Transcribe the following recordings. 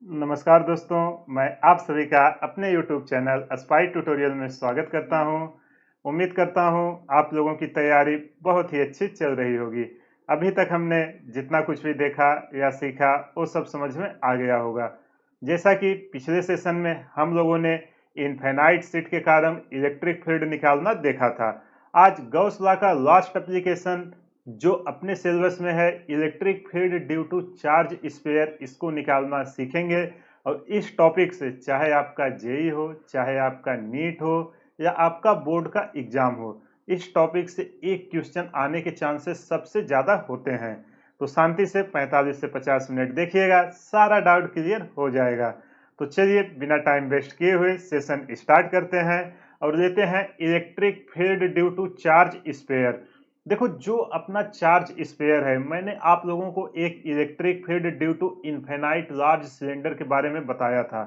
नमस्कार दोस्तों, मैं आप सभी का अपने YouTube चैनल स्पाई ट्यूटोरियल में स्वागत करता हूं। उम्मीद करता हूं आप लोगों की तैयारी बहुत ही अच्छी चल रही होगी। अभी तक हमने जितना कुछ भी देखा या सीखा वो सब समझ में आ गया होगा। जैसा कि पिछले सेशन में हम लोगों ने इनफाइनाइट सीट के कारण इलेक्ट्रिक फील्ड निकालना देखा था। आज गॉस लॉ का लास्ट एप्लीकेशन जो अपने सिलेबस में है, electric field due to charge sphere, इसको निकालना सीखेंगे। और इस टॉपिक से चाहे आपका जेई हो, चाहे आपका नीट हो या आपका बोर्ड का एग्जाम हो, इस टॉपिक से एक क्वेश्चन आने के चांसेस सबसे ज्यादा होते हैं। तो शांति से 45 से 50 मिनट देखिएगा, सारा डाउट क्लियर हो जाएगा। तो चलिए बिना टाइम वेस्ट किए हुए सेशन स्टार्ट करते हैं और लेते हैं electric field due to charge sphere. देखो, जो अपना चार्ज स्पेयर है, मैंने आप लोगों को एक electric field due to infinite large cylinder के बारे में बताया था।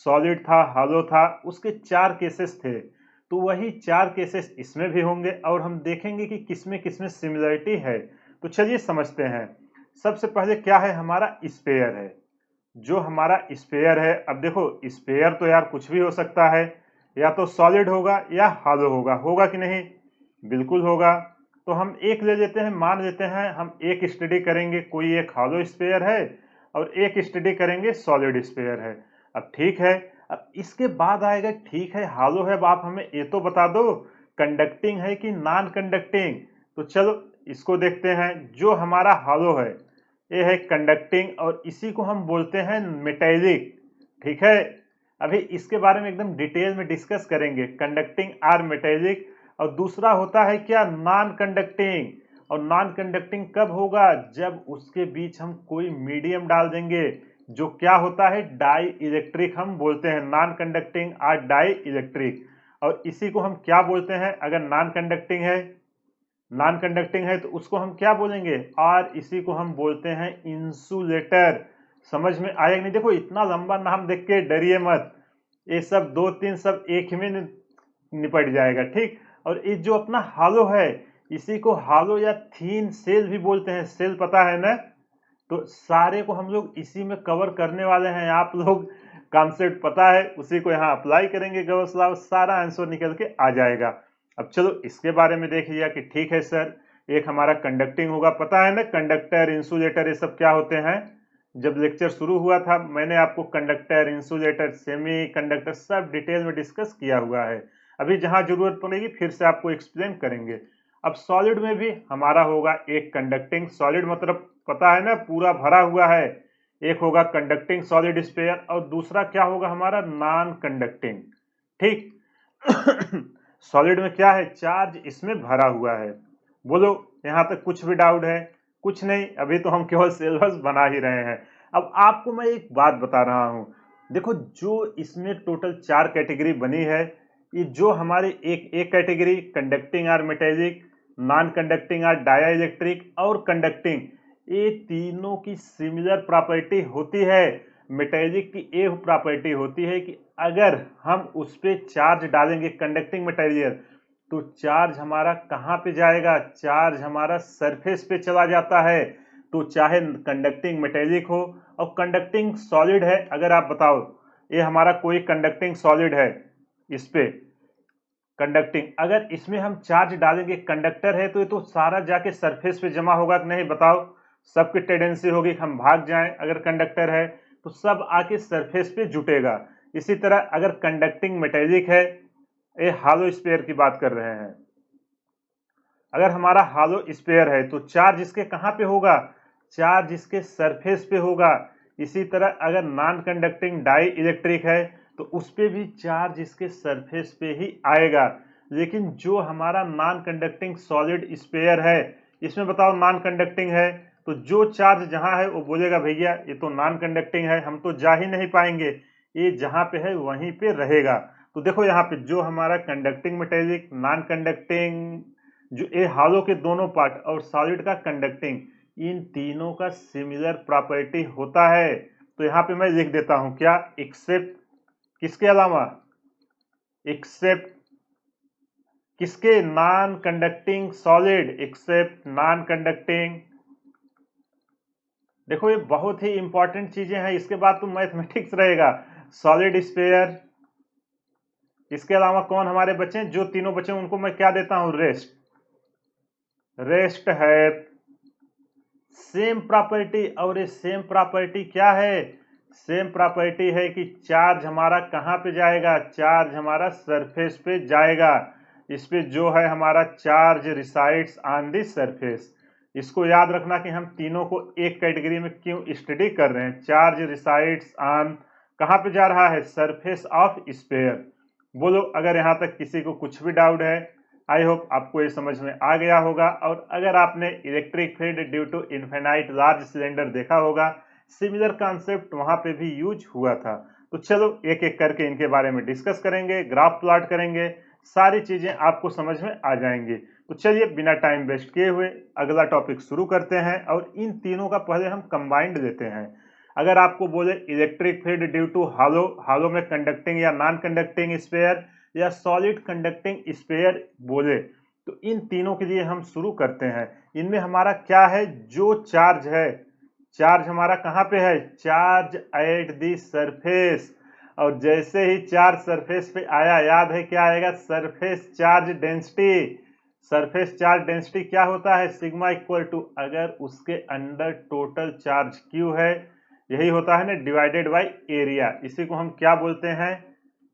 सॉलिड था, हॉलो था, उसके 4 केसेस थे। तो वही 4 केसेस इसमें भी होंगे और हम देखेंगे कि किसमें किसमें सिमिलरिटी है। तो चलिए समझते हैं। सबसे पहले क्या है, हमारा स्पेयर है। जो हमारा स्पेयर है, अब देखो स्पेयर तो यार कुछ भी हो सकता है, या तो सॉलिड होगा या हॉलो होगा। होगा कि नहीं? बिल्कुल होगा। तो हम एक ले लेते हैं, मान लेते हैं हम एक स्टडी करेंगे, कोई एक हॉलो स्पेयर है और एक स्टडी करेंगे सॉलिड स्पेयर है। अब ठीक है, अब इसके बाद आएगा, ठीक है हॉलो है, अब आप हमें ये तो बता दो कंडक्टिंग है कि नॉन कंडक्टिंग। तो चलो इसको देखते हैं। जो हमारा हॉलो है ये है कंडक्टिंग और इसी को हम बोलते हैं मेटेलिक। ठीक है, अभी इसके बारे में एकदम डिटेल में डिस्कस करेंगे, कंडक्टिंग आर मेटेलिक। और दूसरा होता है क्या, नॉन कंडक्टिंग। और नॉन कंडक्टिंग कब होगा, जब उसके बीच हम कोई मीडियम डाल देंगे, जो क्या होता है, डाई इलेक्ट्रिक हम बोलते हैं। Non conducting or dielectric. और इसी को हम क्या बोलते हैं, अगर नॉन कंडक्टिंग है तो उसको हम क्या बोलेंगे, और इसी को हम बोलते हैं इंसुलेटर। समझ में आएगा नहीं? देखो इतना लंबा नाम देख के डरिए मत, ये सब दो तीन सब एक ही में निपट जाएगा। ठीक, और ये जो अपना हालो है, इसी को हालो या थीन सेल भी बोलते हैं। सेल पता है ना? तो सारे को हम लोग इसी में कवर करने वाले हैं। आप लोग कॉन्सेप्ट पता है, उसी को यहाँ अप्लाई करेंगे, गॉस लॉ, सारा आंसर निकल के आ जाएगा। अब चलो इसके बारे में देख लिया कि ठीक है सर, एक हमारा कंडक्टिंग होगा, पता है ना, कंडक्टर इंसुलेटर ये सब क्या होते हैं। जब लेक्चर शुरू हुआ था मैंने आपको कंडक्टर, इंसुलेटर, सेमी कंडक्टर सब डिटेल में डिस्कस किया हुआ है। अभी जहां जरूरत पड़ेगी फिर से आपको एक्सप्लेन करेंगे। अब सॉलिड में भी हमारा होगा एक कंडक्टिंग सॉलिड, मतलब पता है ना, पूरा भरा हुआ है। एक होगा कंडक्टिंग सॉलिड स्पेयर और दूसरा क्या होगा हमारा, नॉन कंडक्टिंग। ठीक। सॉलिड में क्या है, चार्ज इसमें भरा हुआ है। बोलो यहां तक कुछ भी डाउट है? कुछ नहीं, अभी तो हम केवल सिलेबस बना ही रहे हैं। अब आपको मैं एक बात बता रहा हूं, देखो जो इसमें टोटल 4 कैटेगरी बनी है, ये जो हमारी एक category conducting or metallic, non conducting or dielectric और कंडक्टिंग, ये तीनों की सिमिलर प्रॉपर्टी होती है। मेटेलिक की ये प्रॉपर्टी होती है कि अगर हम उस पर चार्ज डालेंगे, कंडक्टिंग मटेरियल, तो चार्ज हमारा कहाँ पे जाएगा, चार्ज हमारा सरफेस पे चला जाता है। तो चाहे कंडक्टिंग मेटेलिक हो और कंडक्टिंग सॉलिड है, अगर आप बताओ ये हमारा कोई कंडक्टिंग सॉलिड है, इस पे कंडक्टिंग, अगर इसमें हम चार्ज डालेंगे, कंडक्टर है तो ये तो सारा जाके सरफेस पे जमा होगा कि नहीं, बताओ? सबकी टेंडेंसी होगी कि हम भाग जाएं। अगर कंडक्टर है तो सब आके सरफेस पे जुटेगा। इसी तरह अगर कंडक्टिंग मेटेलिक है, ये हालो स्पेयर की बात कर रहे हैं, अगर हमारा हालो स्पेयर है तो चार्ज इसके कहां पे होगा, चार्ज इसके सरफेस पे होगा। इसी तरह अगर नॉन कंडक्टिंग डाई इलेक्ट्रिक है तो उस पे भी चार्ज इसके सरफेस पे ही आएगा। लेकिन जो हमारा नॉन कंडक्टिंग सॉलिड स्पेयर है, इसमें बताओ नॉन कंडक्टिंग है, तो जो चार्ज जहां है वो बोलेगा भैया ये तो नॉन कंडक्टिंग है, हम तो जा ही नहीं पाएंगे, ये जहां पे है वहीं पे रहेगा। तो देखो यहाँ पे जो हमारा कंडक्टिंग मेटेलिक, नॉन कंडक्टिंग, जो ये हालो के दोनों पार्ट और सॉलिड का कंडक्टिंग, इन तीनों का सिमिलर प्रॉपर्टी होता है। तो यहाँ पे मैं लिख देता हूं क्या, एक्सेप्ट, किसके अलावा, एक्सेप्ट किसके? Non conducting solid except non conducting. देखो ये बहुत ही इंपॉर्टेंट चीजें हैं, इसके बाद तो मैथमेटिक्स रहेगा। सॉलिड स्फीयर, इसके अलावा कौन हमारे बचे? जो तीनों बचे उनको मैं क्या देता हूं? रेस्ट। रेस्ट है सेम प्रॉपर्टी, और ये सेम प्रॉपर्टी क्या है? सेम प्रॉपर्टी है कि चार्ज हमारा कहां पे जाएगा? चार्ज हमारा सरफेस पे जाएगा। इस पे जो है हमारा charge resides on the surface. इसको याद रखना कि हम तीनों को एक कैटेगरी में क्यों स्टडी कर रहे हैं। चार्ज रिसाइड्स ऑन, कहां पे जा रहा है? Surface of sphere. बोलो अगर यहां तक किसी को कुछ भी डाउट है। आई होप आपको ये समझ में आ गया होगा। और अगर आपने electric field due to infinite large cylinder देखा होगा, सिमिलर कॉन्सेप्ट वहां पे भी यूज हुआ था। तो चलो एक एक करके इनके बारे में डिस्कस करेंगे, ग्राफ प्लॉट करेंगे, सारी चीजें आपको समझ में आ जाएंगी। तो चलिए बिना टाइम वेस्ट किए हुए अगला टॉपिक शुरू करते हैं, और इन तीनों का पहले हम कंबाइंड लेते हैं। अगर आपको बोले इलेक्ट्रिक फील्ड ड्यू टू हालो, हालो में कंडक्टिंग या नॉन कंडक्टिंग स्फीयर या सॉलिड कंडक्टिंग स्फीयर बोले, तो इन तीनों के लिए हम शुरू करते हैं। इनमें हमारा क्या है? जो चार्ज है, चार्ज हमारा कहां पे है? Charge at the surface. और जैसे ही चार्ज सरफेस पे आया, याद है क्या आएगा? Surface charge density. Surface charge density क्या होता है? सिग्मा इक्वल टू, अगर उसके अंदर टोटल चार्ज क्यू है, यही होता है ना, डिवाइडेड बाय एरिया। इसी को हम क्या बोलते हैं?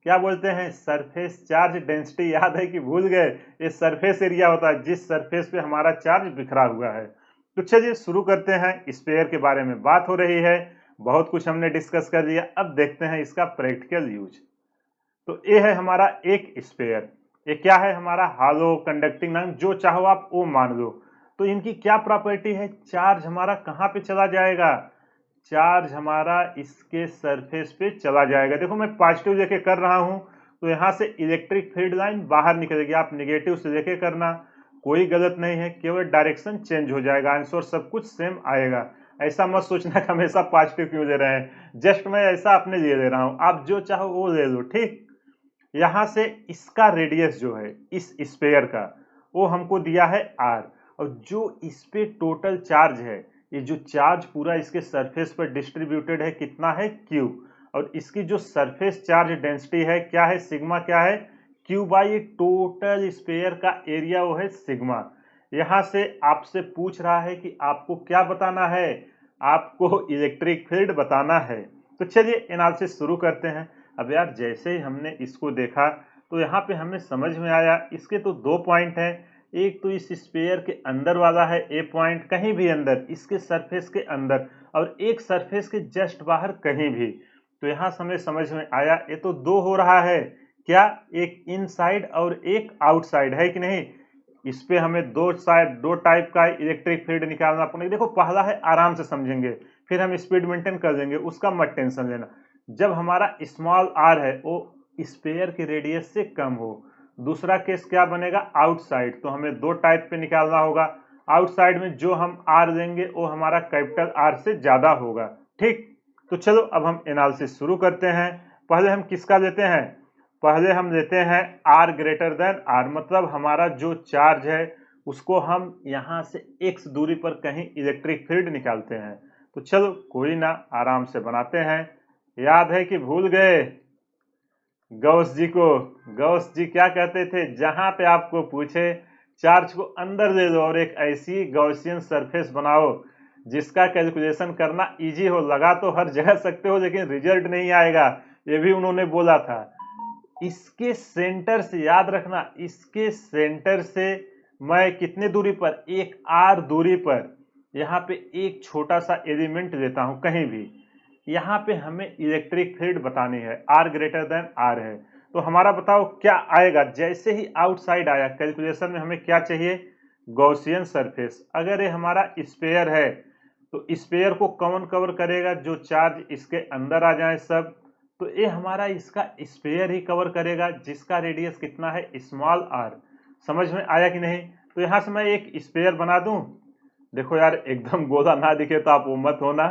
क्या बोलते हैं? Surface charge density. याद है कि भूल गए? ये सरफेस एरिया होता है जिस सरफेस पे हमारा चार्ज बिखरा हुआ है। तो चलिए शुरू करते हैं। स्फीयर के बारे में बात हो रही है, बहुत कुछ हमने डिस्कस कर लिया, अब देखते हैं इसका प्रैक्टिकल यूज। तो ये है हमारा एक स्फीयर। ये क्या है? हमारा हालो कंडक्टिंग, नाम जो चाहो आप वो मान लो। तो इनकी क्या प्रॉपर्टी है? चार्ज हमारा कहां पे चला जाएगा? चार्ज हमारा इसके सरफेस पे चला जाएगा। देखो मैं पॉजिटिव लेके कर रहा हूं, तो यहां से इलेक्ट्रिक फील्ड लाइन बाहर निकलेगी। आप नेगेटिव से लेके करना, कोई गलत नहीं है, केवल डायरेक्शन चेंज हो जाएगा, आंसर सब कुछ सेम आएगा। ऐसा मत सोचना कि हमेशा पॉजिटिव क्यों ले रहे हैं, जस्ट मैं ऐसा अपने लिए ले रहा हूं, आप जो चाहो वो ले लो, ठीक। यहां से इसका रेडियस जो है इस स्फीयर का, वो हमको दिया है r, और जो इस पे टोटल चार्ज है, ये जो चार्ज पूरा इसके सरफेस पर डिस्ट्रीब्यूटेड है, कितना है? q। और इसकी जो सरफेस चार्ज डेंसिटी है क्या है? सिग्मा। क्या है? q बाई टोटल स्फीयर का एरिया, वो है सिग्मा। यहां से आपसे पूछ रहा है कि आपको क्या बताना है? आपको इलेक्ट्रिक फील्ड बताना है। तो चलिए एनालिसिस शुरू करते हैं। अब यार जैसे ही हमने इसको देखा, तो यहाँ पे हमें समझ में आया, इसके तो दो पॉइंट हैं। एक तो इस स्फीयर के अंदर वाला है ए पॉइंट, कहीं भी अंदर इसके सरफेस के अंदर, और एक सरफेस के जस्ट बाहर कहीं भी। तो यहाँ से हमें समझ में आया ये तो दो हो रहा है। क्या? एक इनसाइड और एक आउटसाइड, है कि नहीं? इस पे हमें दो साइड, दो टाइप का इलेक्ट्रिक फील्ड निकालना पड़ेगा। देखो पहला है आराम से समझेंगे, फिर हम स्पीड मेंटेन कर देंगे, उसका मत टेंशन लेना। जब हमारा स्मॉल आर है वो स्फीयर के रेडियस से कम हो। दूसरा केस क्या बनेगा? आउटसाइड। तो हमें दो टाइप पे निकालना होगा। आउटसाइड में जो हम आर लेंगे वो हमारा कैपिटल आर से ज्यादा होगा, ठीक। तो चलो अब हम एनालिसिस शुरू करते हैं। पहले हम किसका लेते हैं? पहले हम लेते हैं आर ग्रेटर देन आर, मतलब हमारा जो चार्ज है उसको हम यहां से एक्स दूरी पर कहीं इलेक्ट्रिक फील्ड निकालते हैं। तो चलो कोई ना, आराम से बनाते हैं। याद है कि भूल गए गौस जी को? गौस जी क्या कहते थे? जहां पे आपको पूछे चार्ज को अंदर ले लो और एक ऐसी गौसियन सरफेस बनाओ जिसका कैलकुलेशन करना इजी हो। लगा तो हर जगह सकते हो लेकिन रिजल्ट नहीं आएगा, ये भी उन्होंने बोला था। इसके सेंटर से, याद रखना, इसके सेंटर से मैं कितने दूरी पर? एक आर दूरी पर यहाँ पे एक छोटा सा एलिमेंट लेता हूं कहीं भी। यहाँ पे हमें इलेक्ट्रिक फील्ड बतानी है, आर ग्रेटर देन आर है। तो हमारा बताओ क्या आएगा? जैसे ही आउटसाइड आया, कैलकुलेशन में हमें क्या चाहिए? Gaussian surface. अगर ये हमारा स्फीयर है तो स्फीयर को कौन कवर करेगा? जो चार्ज इसके अंदर आ जाए सब। तो ये हमारा इसका स्फीयर ही कवर करेगा जिसका रेडियस कितना है? Small R. समझ में आया कि नहीं? तो यहां से मैं एक स्फीयर बना दूं। देखो यार एकदम गोला ना दिखे तो आप वो मत होना,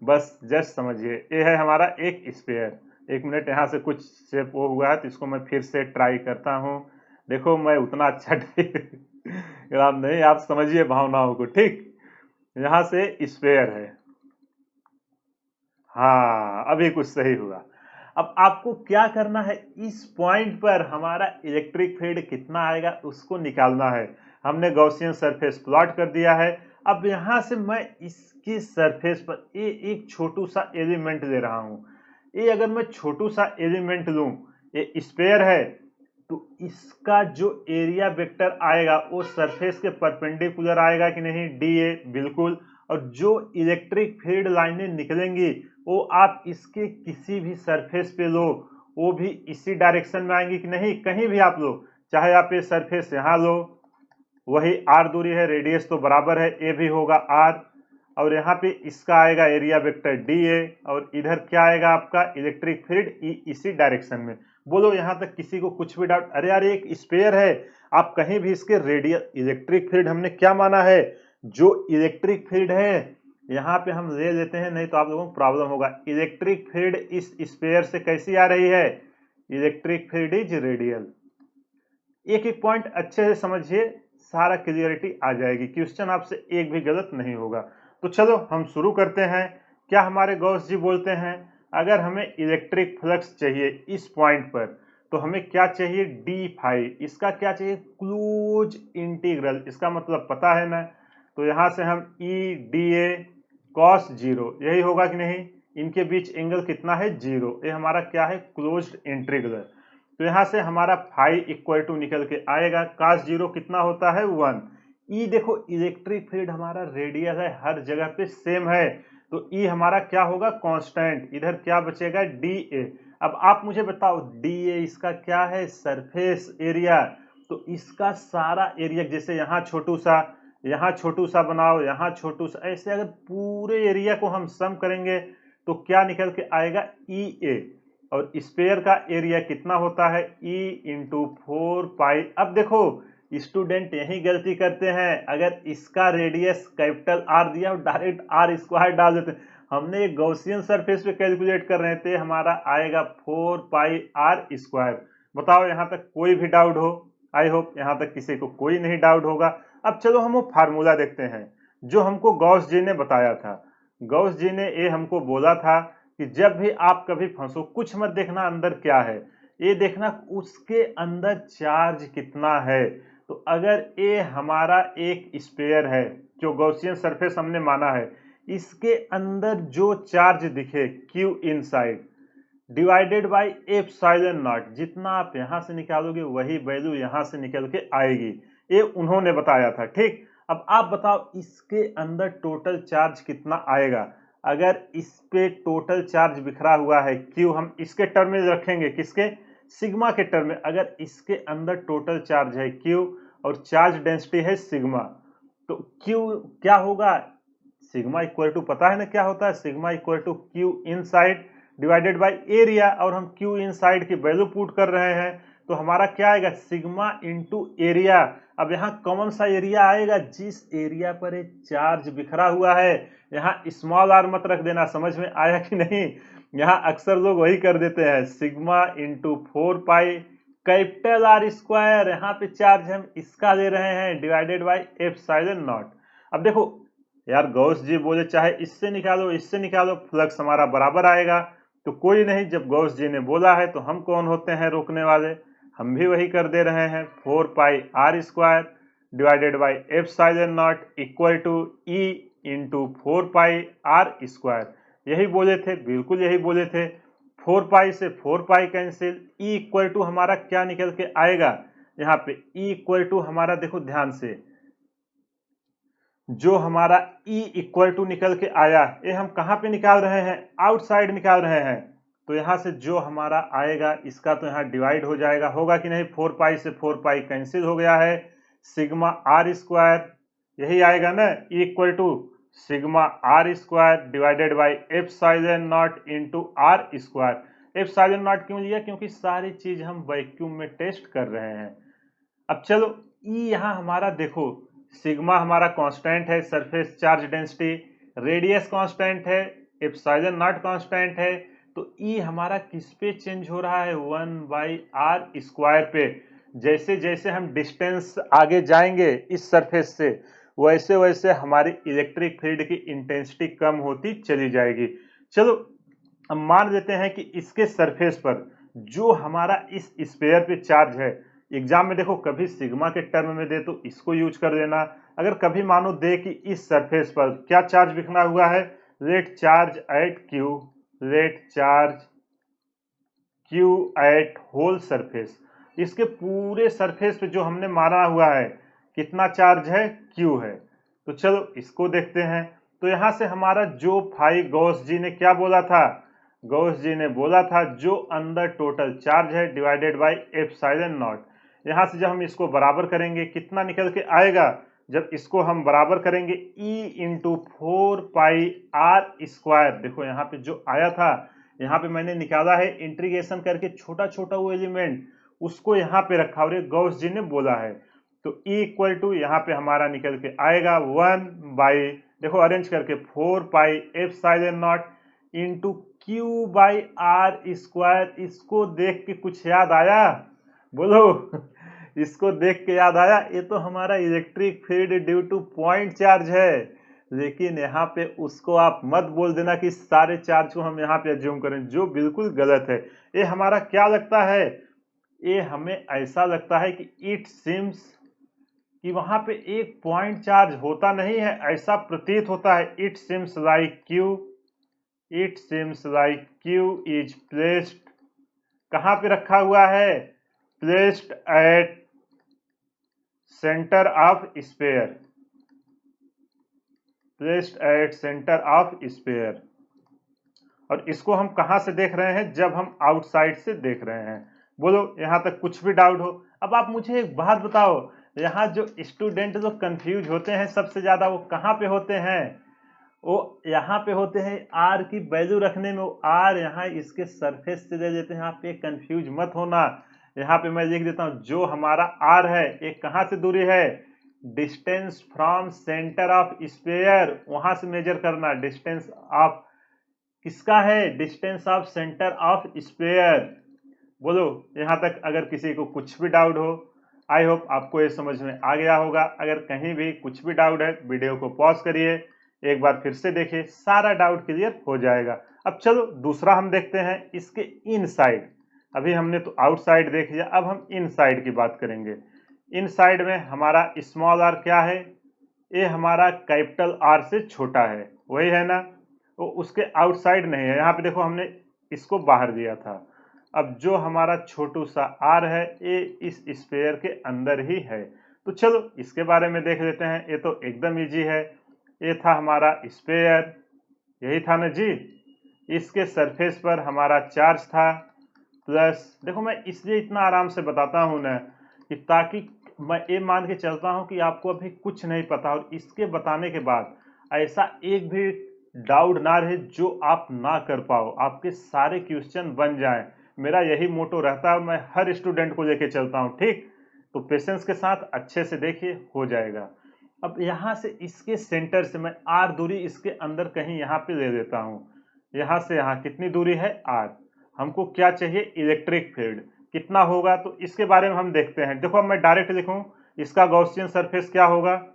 बस जस्ट समझिए ये है हमारा एक स्फीयर। एक मिनट, यहाँ से कुछ शेप वो हुआ है तो इसको मैं फिर से ट्राई करता हूँ। देखो मैं उतना अच्छा डायग्राम नहीं, आप समझिए भावनाओं को, ठीक। यहाँ से स्पेयर है, हाँ अभी कुछ सही हुआ। अब आपको क्या करना है, इस पॉइंट पर हमारा इलेक्ट्रिक फील्ड कितना आएगा उसको निकालना है। हमने गॉसियन सरफेस प्लॉट कर दिया है। अब यहां से मैं इसकी सरफेस पर एक छोटू सा एलिमेंट ले रहा हूं। ये अगर मैं छोटू सा एलिमेंट लूं, ये स्फीयर है, तो इसका जो एरिया वेक्टर आएगा वो सरफेस के परपेंडिकुलर आएगा कि नहीं, डी ए, बिल्कुल। और जो इलेक्ट्रिक फील्ड लाइनें निकलेंगी वो आप इसके किसी भी सरफेस पे लो, वो भी इसी डायरेक्शन में आएंगी कि नहीं, कहीं भी आप लो, चाहे आप ये सरफेस यहाँ लो, वही आर दूरी है, रेडियस तो बराबर है, ए भी होगा आर, और यहाँ पे इसका आएगा एरिया वेक्टर डी ए, और इधर क्या आएगा आपका इलेक्ट्रिक फील्ड ई, इसी डायरेक्शन में। बोलो यहाँ तक किसी को कुछ भी डाउट? अरे यार एक स्पेयर है, आप कहीं भी इसके रेडियल इलेक्ट्रिक फील्ड हमने क्या माना है, जो इलेक्ट्रिक फील्ड है यहाँ पे हम ले लेते हैं, नहीं तो आप लोगों को प्रॉब्लम होगा। इलेक्ट्रिक फील्ड इस स्पेयर से कैसी आ रही है, इलेक्ट्रिक फील्ड इज रेडियल। एक एक पॉइंट अच्छे से समझिए, सारा क्लियरिटी आ जाएगी, क्वेश्चन आपसे एक भी गलत नहीं होगा। तो चलो हम शुरू करते हैं। क्या हमारे गॉस जी बोलते हैं, अगर हमें इलेक्ट्रिक फ्लक्स चाहिए इस पॉइंट पर, तो हमें क्या चाहिए, डी फाई, इसका क्या चाहिए, क्लोज इंटीग्रल, इसका मतलब पता है ना। तो यहां से हम E D A cos zero, यही होगा कि नहीं, इनके बीच एंगल कितना है, जीरो, ये हमारा क्या है, क्लोज्ड इंटीग्रल। तो यहां से हमारा फाई इक्वल टू निकल के आएगा, कास जीरो कितना होता है, 1। ई देखो इलेक्ट्रिक फील्ड हमारा रेडियल है, हर जगह पे सेम है, तो ई हमारा क्या होगा, कांस्टेंट, इधर क्या बचेगा, डी ए। अब आप मुझे बताओ डी ए इसका क्या है, सरफेस एरिया, तो इसका सारा एरिया, जैसे यहाँ छोटू सा बनाओ, यहाँ छोटू सा, ऐसे अगर पूरे एरिया को हम सम करेंगे तो क्या निकल के आएगा, ई ए। और स्पेयर का एरिया कितना होता है, ई इंटू 4 पाई। अब देखो स्टूडेंट यही गलती करते हैं, अगर इसका रेडियस कैपिटल आर दिया और डायरेक्ट आर स्क्वायर डाल देते हैं। हमने एक गॉसियन सरफेस पे कैलकुलेट कर रहे थे, हमारा आएगा 4 पाई r स्क्वायर। बताओ यहाँ तक कोई भी डाउट हो, आई होप यहाँ तक किसी को कोई नहीं डाउट होगा। अब चलो हम वो फार्मूला देखते हैं जो हमको गॉस जी ने बताया था। गॉस जी ने ये हमको बोला था कि जब भी आप कभी फंसो, कुछ मत देखना अंदर क्या है, ये देखना उसके अंदर चार्ज कितना है। तो अगर ये हमारा एक स्पेयर है, जो गॉसियन सरफेस हमने माना है, इसके अंदर जो चार्ज दिखे Q inside divided by epsilon not, जितना आप यहां से निकालोगे वही वैल्यू यहां से निकल के आएगी, ये उन्होंने बताया था, ठीक। अब आप बताओ इसके अंदर टोटल चार्ज कितना आएगा। अगर इस पे टोटल चार्ज बिखरा हुआ है Q, हम इसके टर्म में रखेंगे, किसके, सिग्मा के टर्म में। अगर इसके अंदर टोटल चार्ज है Q और चार्ज डेंसिटी है सिग्मा, तो Q क्या होगा, सिग्मा इक्वल टू, पता है ना क्या होता है, sigma equal to Q inside divided by area, और हम Q इनसाइड की वैल्यू पुट कर रहे हैं, तो हमारा क्या आएगा, सिग्मा इंटू एरिया। अब यहाँ कौन सा एरिया आएगा, जिस एरिया पर एक चार्ज बिखरा हुआ है। यहाँ स्मॉल आर मत रख देना, समझ में आया कि नहीं, यहाँ अक्सर लोग वही कर देते हैं, sigma into 4 pi capital R square, यहाँ पे चार्ज हम इसका ले रहे हैं डिवाइडेड बाई एप्सिलॉन नॉट। अब देखो यार गॉस जी बोले चाहे इससे निकालो इससे निकालो, फ्लक्स हमारा बराबर आएगा, तो कोई नहीं, जब गॉस जी ने बोला है तो हम कौन होते हैं रोकने वाले, हम भी वही कर दे रहे हैं, 4 pi r square divided by epsilon naught equal to E into 4 pi r square. यही बोले थे, बिल्कुल यही बोले थे। 4 पाई से 4 pi cancel, E equal to हमारा क्या निकल के आएगा, यहाँ पे ई इक्वल टू हमारा देखो ध्यान से, जो हमारा E इक्वल टू निकल के आया, ये हम कहाँ पे निकाल रहे हैं, आउटसाइड निकाल रहे हैं। तो यहाँ से जो हमारा आएगा इसका तो यहाँ डिवाइड हो जाएगा, होगा कि नहीं, 4 पाई से 4 पाई कैंसिल हो गया है, सिग्मा आर स्क्वायर, यही आएगा ना, E equal to sigma R square divided by epsilon naught into R square. Epsilon naught क्यों लिया, क्योंकि सारी चीज हम वैक्यूम में टेस्ट कर रहे हैं। अब चलो E यहाँ हमारा देखो, सिग्मा हमारा कांस्टेंट है, surface charge density, radius constant है, एप्सिलॉन नॉट कांस्टेंट है, तो E हमारा किस पे चेंज हो रहा है, 1 बाई r स्क्वायर पे। जैसे जैसे हम डिस्टेंस आगे जाएंगे इस सरफेस से, वैसे वैसे हमारी इलेक्ट्रिक फील्ड की इंटेंसिटी कम होती चली जाएगी। चलो हम मान लेते हैं कि इसके सरफेस पर जो हमारा इस स्फीयर पे चार्ज है, एग्जाम में देखो कभी सिग्मा के टर्म में दे तो इसको यूज कर देना, अगर कभी मानो दे कि इस सरफेस पर क्या चार्ज बिखरा हुआ है, let charge at Q, let charge Q at whole surface, इसके पूरे सरफेस पे जो हमने मारा हुआ है कितना चार्ज है, क्यू है। तो चलो इसको देखते हैं। तो यहां से हमारा जो भाई गॉस जी ने क्या बोला था, गॉस जी ने बोला था जो अंदर टोटल चार्ज है डिवाइडेड बाय एप्सिलॉन नॉट। यहां से जब हम इसको बराबर करेंगे कितना निकल के आएगा, जब इसको हम बराबर करेंगे E इंटू 4πr²। देखो यहाँ पे जो आया था, यहाँ पे मैंने निकाला है इंटीग्रेशन करके छोटा छोटा वो एलिमेंट, उसको यहाँ पे रखा और ये गॉस जी ने बोला है। तो E इक्वल टू यहाँ पे हमारा निकल के आएगा 1 बाई, देखो अरेंज करके 4πε0 इंटू Q/r²। इसको देख के कुछ याद आया, बोलो इसको देख के याद आया, ये तो हमारा electric field due two point charge है। लेकिन यहाँ पे उसको आप मत बोल देना कि सारे चार्ज को हम यहाँ पे अज्यूम करें, जो बिल्कुल गलत है। ये हमारा क्या लगता है, ये हमें ऐसा लगता है कि इट सिम्स कि वहां पे एक पॉइंट चार्ज होता नहीं है, ऐसा प्रतीत होता है। It seems like Q, it seems like Q is placed, कहां पे रखा हुआ है, placed at centre of sphere, placed at centre of sphere. और इसको हम कहां से देख रहे हैं, जब हम आउटसाइड से देख रहे हैं। बोलो यहां तक कुछ भी डाउट हो। अब आप मुझे एक बात बताओ, यहाँ जो स्टूडेंट जो कंफ्यूज होते हैं सबसे ज्यादा वो कहाँ पे होते हैं, वो यहाँ पे होते हैं आर की वैल्यू रखने में। वो आर यहाँ इसके सरफेस से ले लेते हैं, यहाँ पे कंफ्यूज मत होना। यहाँ पे मैं लिख देता हूँ जो हमारा आर है ये कहाँ से दूरी है, distance from centre of sphere, वहां से मेजर करना। डिस्टेंस ऑफ किसका है, distance of centre of sphere. बोलो यहाँ तक अगर किसी को कुछ भी डाउट हो, आई होप आपको ये समझ में आ गया होगा। अगर कहीं भी कुछ भी डाउट है वीडियो को पॉज करिए, एक बार फिर से देखिए, सारा डाउट क्लियर हो जाएगा। अब चलो दूसरा हम देखते हैं इसके इनसाइड। अभी हमने तो आउटसाइड देख लिया, अब हम इनसाइड की बात करेंगे। इनसाइड में हमारा स्मॉल आर क्या है, ये हमारा कैपिटल आर से छोटा है, वही है ना, वो उसके आउटसाइड नहीं है। यहाँ पे देखो हमने इसको बाहर दिया था। अब जो हमारा छोटू सा आर है ये इस स्फीयर के अंदर ही है। तो चलो इसके बारे में देख लेते हैं, ये तो एकदम इजी है। ये था हमारा स्फीयर, यही था ना जी, इसके सरफेस पर हमारा चार्ज था प्लस, देखो मैं इसलिए इतना आराम से बताता हूँ ना कि ताकि मैं ये मान के चलता हूँ कि आपको अभी कुछ नहीं पता और इसके बताने के बाद ऐसा एक भी डाउट ना रहे जो आप ना कर पाओ, आपके सारे क्वेश्चन बन जाएं। मेरा यही मोटो रहता है, मैं हर स्टूडेंट को लेके चलता हूँ, ठीक। तो पेशेंस के साथ अच्छे से देखिए, हो जाएगा। अब यहाँ से इसके सेंटर से मैं आर दूरी इसके अंदर कहीं यहाँ पे ले लेता हूँ। यहाँ से यहाँ कितनी दूरी है, आर। हमको क्या चाहिए, इलेक्ट्रिक फील्ड कितना होगा, तो इसके बारे में हम देखते हैं। देखो अब मैं डायरेक्ट लिखूँ, इसका गॉसियन सरफेस क्या होगा,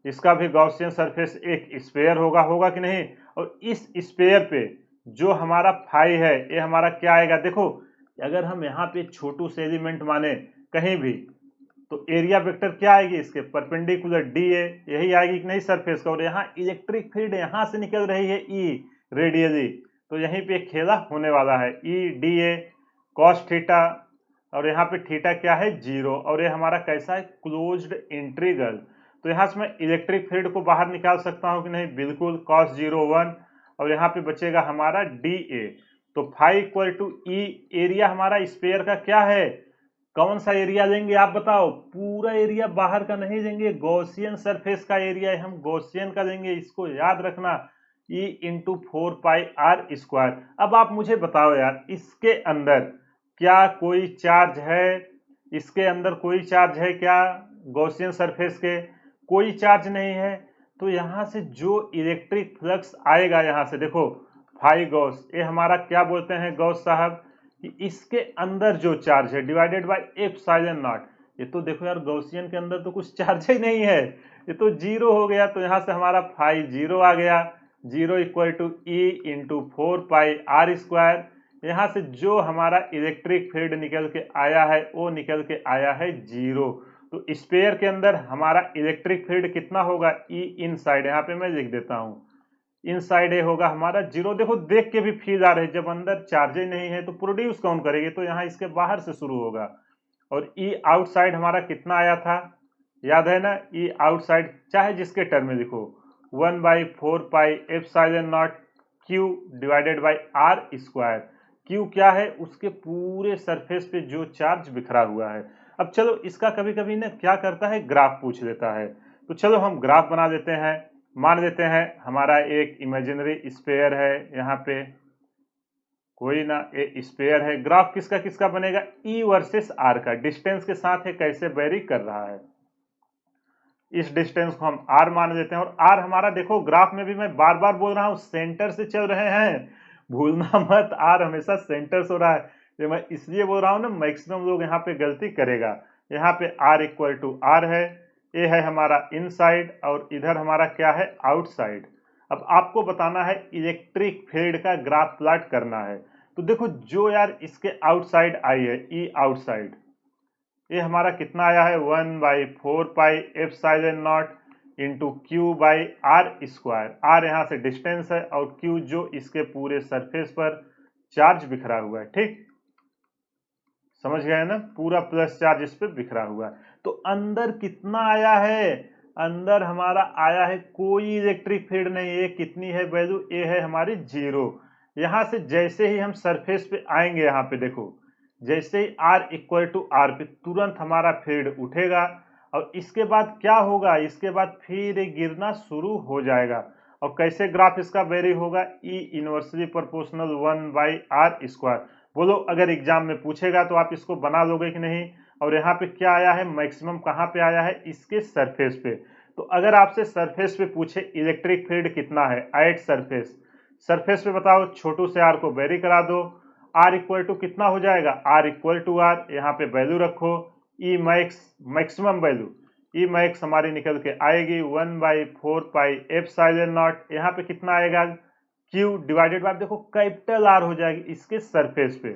इसका भी गॉसियन सरफेस एक स्फीयर होगा कि नहीं। और इस स्फीयर पे जो हमारा फाई है ये हमारा क्या आएगा, देखो अगर हम यहाँ पे छोटू से एलिमेंट माने कहीं भी, तो एरिया वेक्टर क्या आएगी, इसके परपेंडिकुलर डी ए, यही आएगी कि नहीं सरफेस का। और यहाँ इलेक्ट्रिक फील्ड यहाँ से निकल रही है ई रेडियली, तो यहीं पे खेला होने वाला है, E D A cos theta, और यहाँ पे थीटा क्या है, 0। और ये हमारा कैसा है, क्लोज्ड इंटीग्रल। तो यहाँ से मैं इलेक्ट्रिक फील्ड को बाहर निकाल सकता हूँ कि नहीं, बिल्कुल, cos 0 1, और यहाँ पे बचेगा हमारा डी ए। तो phi equal to E, area हमारा स्फीयर का क्या है, कौन सा एरिया लेंगे आप बताओ, पूरा एरिया बाहर का नहीं लेंगे, गॉसियन सरफेस का एरिया है, हम गॉसियन का लेंगे, इसको याद रखना, E इंटू 4πr²। अब आप मुझे बताओ यार, इसके अंदर क्या कोई चार्ज है, इसके अंदर कोई चार्ज है क्या, गॉसियन सरफेस के कोई चार्ज नहीं है। तो यहाँ से जो इलेक्ट्रिक फ्लक्स आएगा, यहाँ से देखो फाई गॉस, ये हमारा क्या बोलते हैं गॉस साहब, कि इसके अंदर जो चार्ज है डिवाइडेड बाय एप्सिलॉन नॉट, ये तो देखो यार गॉसियन के अंदर तो कुछ चार्ज ही नहीं है, ये तो जीरो हो गया। तो यहाँ से हमारा फाई जीरो आ गया, zero equal to E into 4πr²। यहाँ से जो हमारा इलेक्ट्रिक फील्ड निकल के आया है वो निकल के आया है जीरो। तो स्पेयर के अंदर हमारा इलेक्ट्रिक फील्ड कितना होगा, ई इनसाइड, यहाँ पे मैं लिख देता हूँ, इनसाइड ए होगा हमारा जीरो। देखो देख के भी फील आ रहे, जब अंदर चार्ज ही नहीं है तो प्रोड्यूस कौन करेगी, तो यहाँ इसके बाहर से शुरू होगा। और ई आउटसाइड हमारा कितना आया था, याद है ना, ई आउटसाइड चाहे जिसके टर्म में लिखो, 1/4πε0 Q divided by r²। Q क्या है, उसके पूरे सरफेस पे जो चार्ज बिखरा हुआ है। अब चलो इसका कभी कभी ना क्या करता है, ग्राफ पूछ लेता है, तो चलो हम ग्राफ बना देते हैं। मान लेते हैं हमारा एक इमेजिनरी स्फीयर है, यहाँ पे कोई ना ए स्फीयर है। ग्राफ किसका किसका बनेगा, ई वर्सेस आर का, डिस्टेंस के साथ ये कैसे वेरी कर रहा है। इस डिस्टेंस को हम आर मान लेते हैं, और आर हमारा देखो ग्राफ में भी मैं बार बार बोल रहा हूँ सेंटर से चल रहे हैं, भूलना मत, आर हमेशा सेंटर से हो रहा है। ये मैं इसलिए बोल रहा हूँ ना, मैक्सिमम लोग यहाँ पे गलती करेगा। यहाँ पे आर इक्वल टू आर है, ये है हमारा इनसाइड और इधर हमारा क्या है, आउटसाइड। अब आपको बताना है इलेक्ट्रिक फील्ड का ग्राफ प्लॉट करना है। तो देखो जो यार इसके आउटसाइड आई है, ई आउटसाइड, ये हमारा कितना आया है, 1/4πε0 into Q by r²। Are यहाँ से डिस्टेंस है और क्यू जो इसके पूरे सरफेस पर चार्ज बिखरा हुआ है। ठीक, समझ गए ना, पूरा प्लस चार्ज इस पे बिखरा हुआ है। तो अंदर कितना आया है, अंदर हमारा आया है कोई इलेक्ट्रिक फील्ड नहीं। ये कितनी है वैल्यू, ये है हमारी जीरो। यहाँ से जैसे ही हम सरफेस पे आएंगे, यहाँ पे देखो जैसे ही r इक्वल टू आर पे तुरंत हमारा फील्ड उठेगा, और इसके बाद क्या होगा, इसके बाद फिर ये गिरना शुरू हो जाएगा। और कैसे ग्राफ इसका वेरी होगा, ई इनवर्सली प्रोपोर्शनल 1/r²। बोलो अगर एग्जाम में पूछेगा तो आप इसको बना लोगे कि नहीं। और यहाँ पे क्या आया है, मैक्सिमम कहाँ पे आया है, इसके सरफेस पे। तो अगर आपसे सरफेस पे पूछे इलेक्ट्रिक फील्ड कितना है एट सरफेस, सरफेस पे बताओ, छोटू से आर को वेरी करा दो, आर इक्वल टू कितना हो जाएगा, आर इक्वल टू आर, यहाँ पे वैल्यू रखो, E max, maximum value E max हमारी निकल के आएगी 1/4πε0। यहाँ पे कितना आएगा, क्यू डिवाइडेड बाय, देखो कैपिटल आर हो जाएगी इसके सरफेस पे।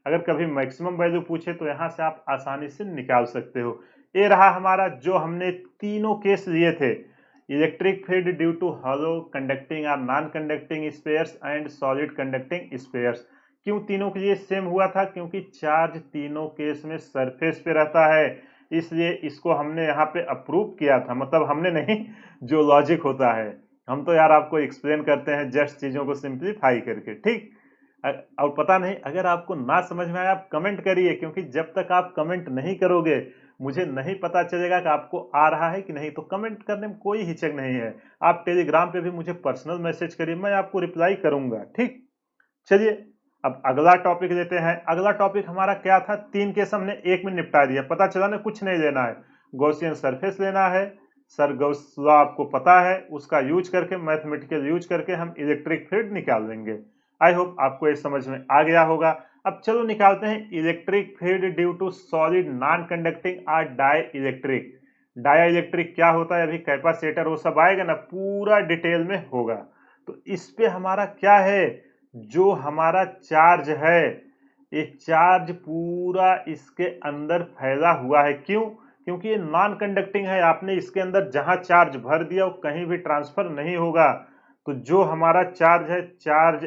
अगर कभी मैक्सिमम वैल्यू पूछे तो यहाँ से आप आसानी से निकाल सकते हो। ये रहा हमारा जो हमने तीनों केस लिए थे, electric field due to hollow conducting और non conducting spheres and solid conducting spheres. क्यों तीनों के लिए सेम हुआ था, क्योंकि चार्ज तीनों केस में सरफेस पे रहता है, इसलिए इसको हमने यहाँ पे अप्रूव किया था। मतलब हमने नहीं, जो लॉजिक होता है, हम तो यार आपको एक्सप्लेन करते हैं जस्ट चीजों को सिंप्लीफाई करके। ठीक, और पता नहीं अगर आपको ना समझ में आया आप कमेंट करिए, क्योंकि जब तक आप कमेंट नहीं करोगे मुझे नहीं पता चलेगा कि आपको आ रहा है कि नहीं। तो कमेंट करने में कोई हिचक नहीं है, आप टेलीग्राम पे भी मुझे पर्सनल मैसेज करिए, मैं आपको रिप्लाई करूंगा। ठीक, चलिए अब अगला टॉपिक लेते हैं। अगला टॉपिक हमारा क्या था, तीन केस हमने एक में निपटा दिया, पता चला ना, कुछ नहीं लेना है, गॉसियन सरफेस लेना है, सर गॉस लॉ आपको पता है, उसका यूज करके, मैथमेटिकल यूज करके हम इलेक्ट्रिक फील्ड निकाल देंगे। आई होप आपको ये समझ में आ गया होगा। अब चलो निकालते हैं electric field due to solid non conducting और डाई इलेक्ट्रिक। डाई इलेक्ट्रिक क्या होता है, अभी कैपेसिटर वो सब आएगा ना, पूरा डिटेल में होगा। तो इस पे हमारा क्या है, जो हमारा चार्ज है, ये चार्ज पूरा इसके अंदर फैला हुआ है। क्यों, क्योंकि ये नॉन कंडक्टिंग है, आपने इसके अंदर जहां चार्ज भर दिया वो कहीं भी ट्रांसफर नहीं होगा। तो जो हमारा चार्ज है, charge